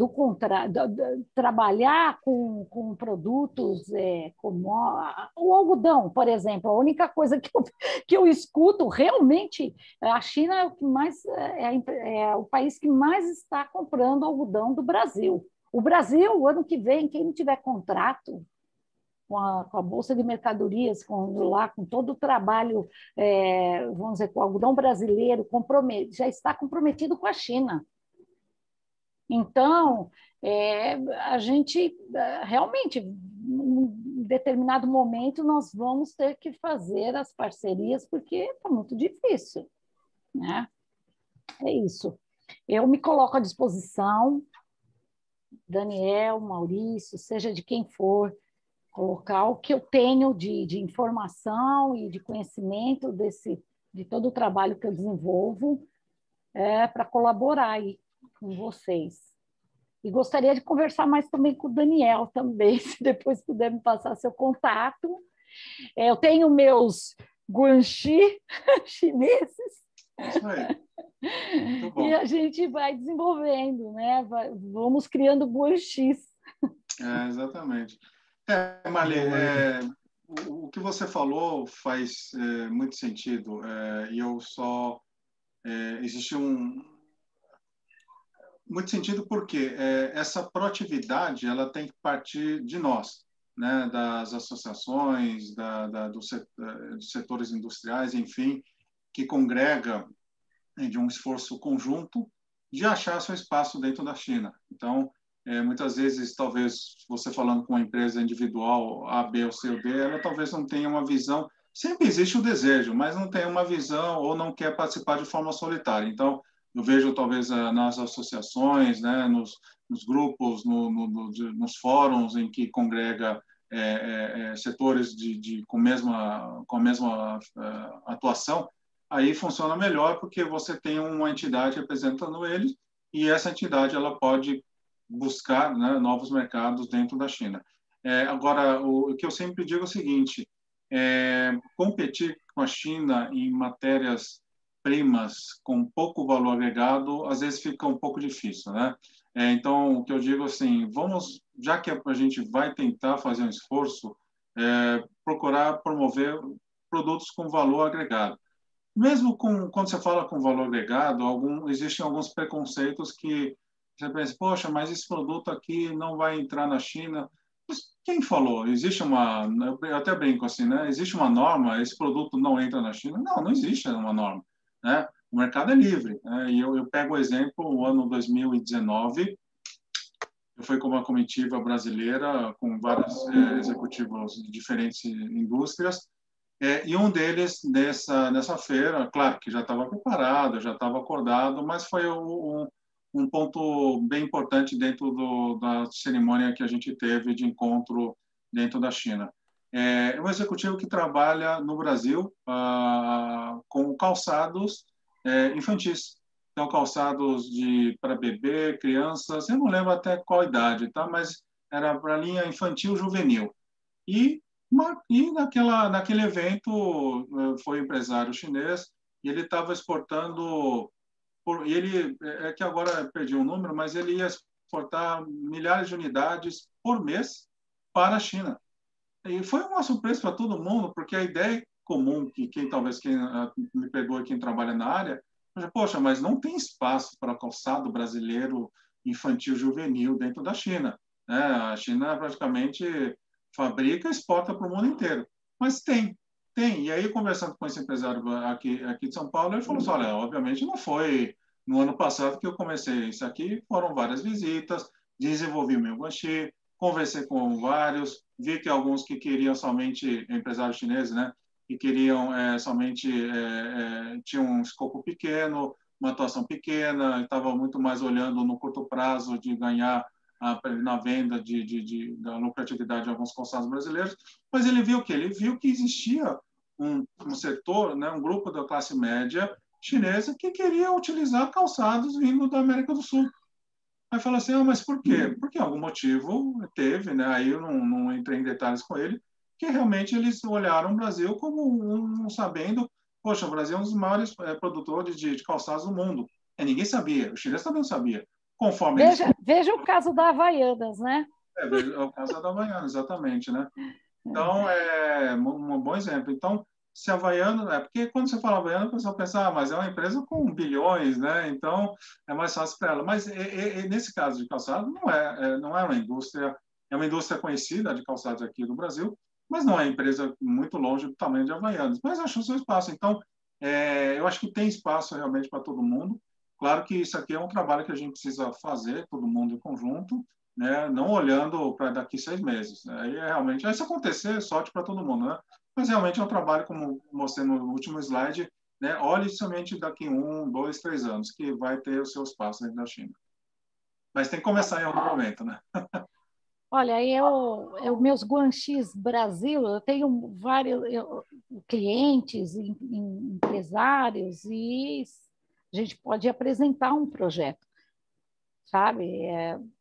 trabalhar com produtos como o algodão, por exemplo, a única coisa que eu escuto realmente, a China é o país que mais está comprando algodão do Brasil. O Brasil, o ano que vem, quem não tiver contrato com a Bolsa de Mercadorias, com todo o trabalho, vamos dizer, com o algodão brasileiro, já está comprometido com a China. Então, a gente, realmente, em determinado momento, nós vamos ter que fazer as parcerias, porque está muito difícil, né? É isso. Eu me coloco à disposição, Daniel, Maurício, seja de quem for, colocar o que eu tenho de informação e de conhecimento de todo o trabalho que eu desenvolvo para colaborar aí com vocês. E gostaria de conversar mais também com o Daniel também, se depois puder me passar seu contato. Eu tenho meus guanxi chineses. Isso aí. Muito bom. E a gente vai desenvolvendo, né? Vamos criando guanxis. Exatamente. Marli, o que você falou faz muito sentido. E eu só... existe muito sentido porque essa proatividade ela tem que partir de nós, né? Das associações, dos setores industriais, enfim, que congrega de um esforço conjunto de achar seu espaço dentro da China. Então, muitas vezes, talvez, você falando com uma empresa individual, A, B ou C ou D, ela talvez não tenha uma visão, sempre existe o desejo, mas não tem uma visão ou não quer participar de forma solitária. Então, eu vejo, talvez, nas associações, né, nos grupos, nos fóruns em que congrega setores com a mesma atuação, aí funciona melhor porque você tem uma entidade representando eles e essa entidade ela pode buscar, né, novos mercados dentro da China. Agora, o que eu sempre digo é o seguinte, competir com a China em matérias-primas com pouco valor agregado, às vezes fica um pouco difícil, né? Então, o que eu digo assim, já que a gente vai tentar fazer um esforço, procurar promover produtos com valor agregado. Mesmo quando você fala com valor agregado, existem alguns preconceitos que você pensa, poxa, mas esse produto aqui não vai entrar na China. Mas quem falou? Eu até brinco assim, né? Existe uma norma, esse produto não entra na China? Não existe uma norma, né? O mercado é livre, né? E eu pego o exemplo, o ano 2019, eu fui com uma comitiva brasileira, com vários executivos de diferentes indústrias, e um deles, nessa feira, claro que já estava preparado, já estava acordado, mas foi um ponto bem importante dentro da cerimônia que a gente teve de encontro dentro da China. É um executivo que trabalha no Brasil com calçados infantis. Então, calçados para bebê, crianças, eu não lembro até qual idade, tá? Mas era para a linha infantil juvenil. E naquele evento foi um empresário chinês e ele estava exportando, que agora perdi o número, mas ele ia exportar milhares de unidades por mês para a China. E foi uma surpresa para todo mundo, porque a ideia comum, que quem me perdoe, quem trabalha na área, poxa, mas não tem espaço para calçado brasileiro infantil juvenil dentro da China, né? A China praticamente fabrica e exporta para o mundo inteiro. Mas tem. E aí, conversando com esse empresário aqui de São Paulo, ele falou assim, olha, obviamente não foi no ano passado que eu comecei isso aqui, foram várias visitas, desenvolvi o meu guanxi, conversei com vários, vi que alguns que queriam somente, empresários chineses, né, que queriam somente, tinham um escopo pequeno, uma atuação pequena, estava muito mais olhando no curto prazo de ganhar na venda da lucratividade de alguns calçados brasileiros, mas ele viu o quê? Ele viu que existia um setor, né, um grupo da classe média chinesa que queria utilizar calçados vindo da América do Sul. Aí falou assim, mas por quê? Porque algum motivo teve, né, aí eu não entrei em detalhes com ele, porque realmente eles olharam o Brasil como sabendo, poxa, o Brasil é um dos maiores produtores de calçados do mundo. E ninguém sabia, os chineses também não sabiam. Conforme Veja o caso da Havaianas, né? É o caso da Havaianas, exatamente, né? Então, é um bom exemplo. Então, se Havaiano, porque quando você fala Havaiano, o pessoal pensa, mas é uma empresa com bilhões, né? Então, é mais fácil para ela. Mas nesse caso de calçado, não é uma indústria, é uma indústria conhecida de calçados aqui do Brasil, mas não é empresa muito longe do tamanho de Havaianas. Mas achou seu espaço. Então, eu acho que tem espaço realmente para todo mundo. Claro que isso aqui é um trabalho que a gente precisa fazer, todo mundo em conjunto, né? Não olhando para daqui 6 meses. Aí realmente, aí se acontecer, sorte para todo mundo, né? Mas realmente é um trabalho, como mostrei no último slide, né? Olhe somente daqui 1, 2, 3 anos, que vai ter o seu espaço dentro da China. Mas tem que começar em algum momento, né? Olha, meus Guanxis Brasil, eu tenho vários clientes, empresários, e a gente pode apresentar um projeto, sabe?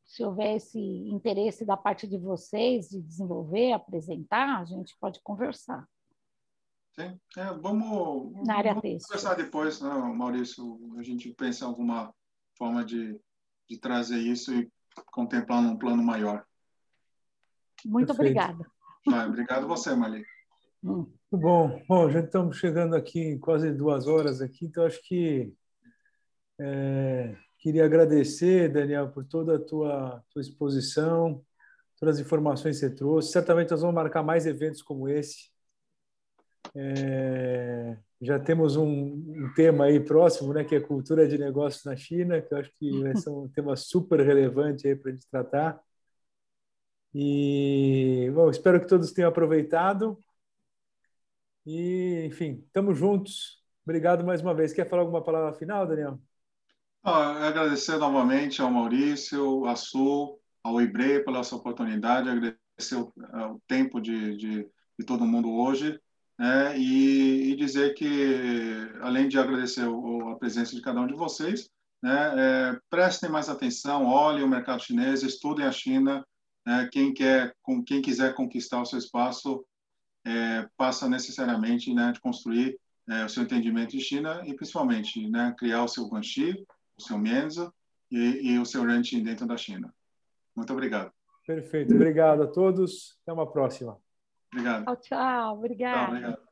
Se houver esse interesse da parte de vocês de desenvolver, apresentar, a gente pode conversar. Sim, vamos conversar depois, né, Maurício? A gente pensa em alguma forma de trazer isso e contemplar num plano maior. Muito obrigada. Obrigado a você, Marli. Muito bom. Bom, já estamos chegando aqui em quase 2 horas aqui, então acho que queria agradecer, Daniel, por toda a tua exposição, todas as informações que você trouxe. Certamente nós vamos marcar mais eventos como esse. Já temos um tema aí próximo, né, que é cultura de negócios na China, que eu acho que vai ser um tema super relevante aí para a gente tratar. E, bom, espero que todos tenham aproveitado. E, enfim, estamos juntos. Obrigado mais uma vez. Quer falar alguma palavra final, Daniel? Agradecer novamente ao Maurício, à Su, ao Ibre pela essa oportunidade, agradecer o tempo de todo mundo hoje, né? E dizer que, além de agradecer a presença de cada um de vocês, né, prestem mais atenção, olhem o mercado chinês, estudem a China, né? Quem quiser conquistar o seu espaço, passa necessariamente, né, de construir o seu entendimento de China e, principalmente, né, criar o seu Guanxi, o seu Mensa e o seu ranking dentro da China. Muito obrigado. Perfeito. Obrigado a todos. Até uma próxima. Obrigado. Tchau, tchau. Obrigada. Obrigado.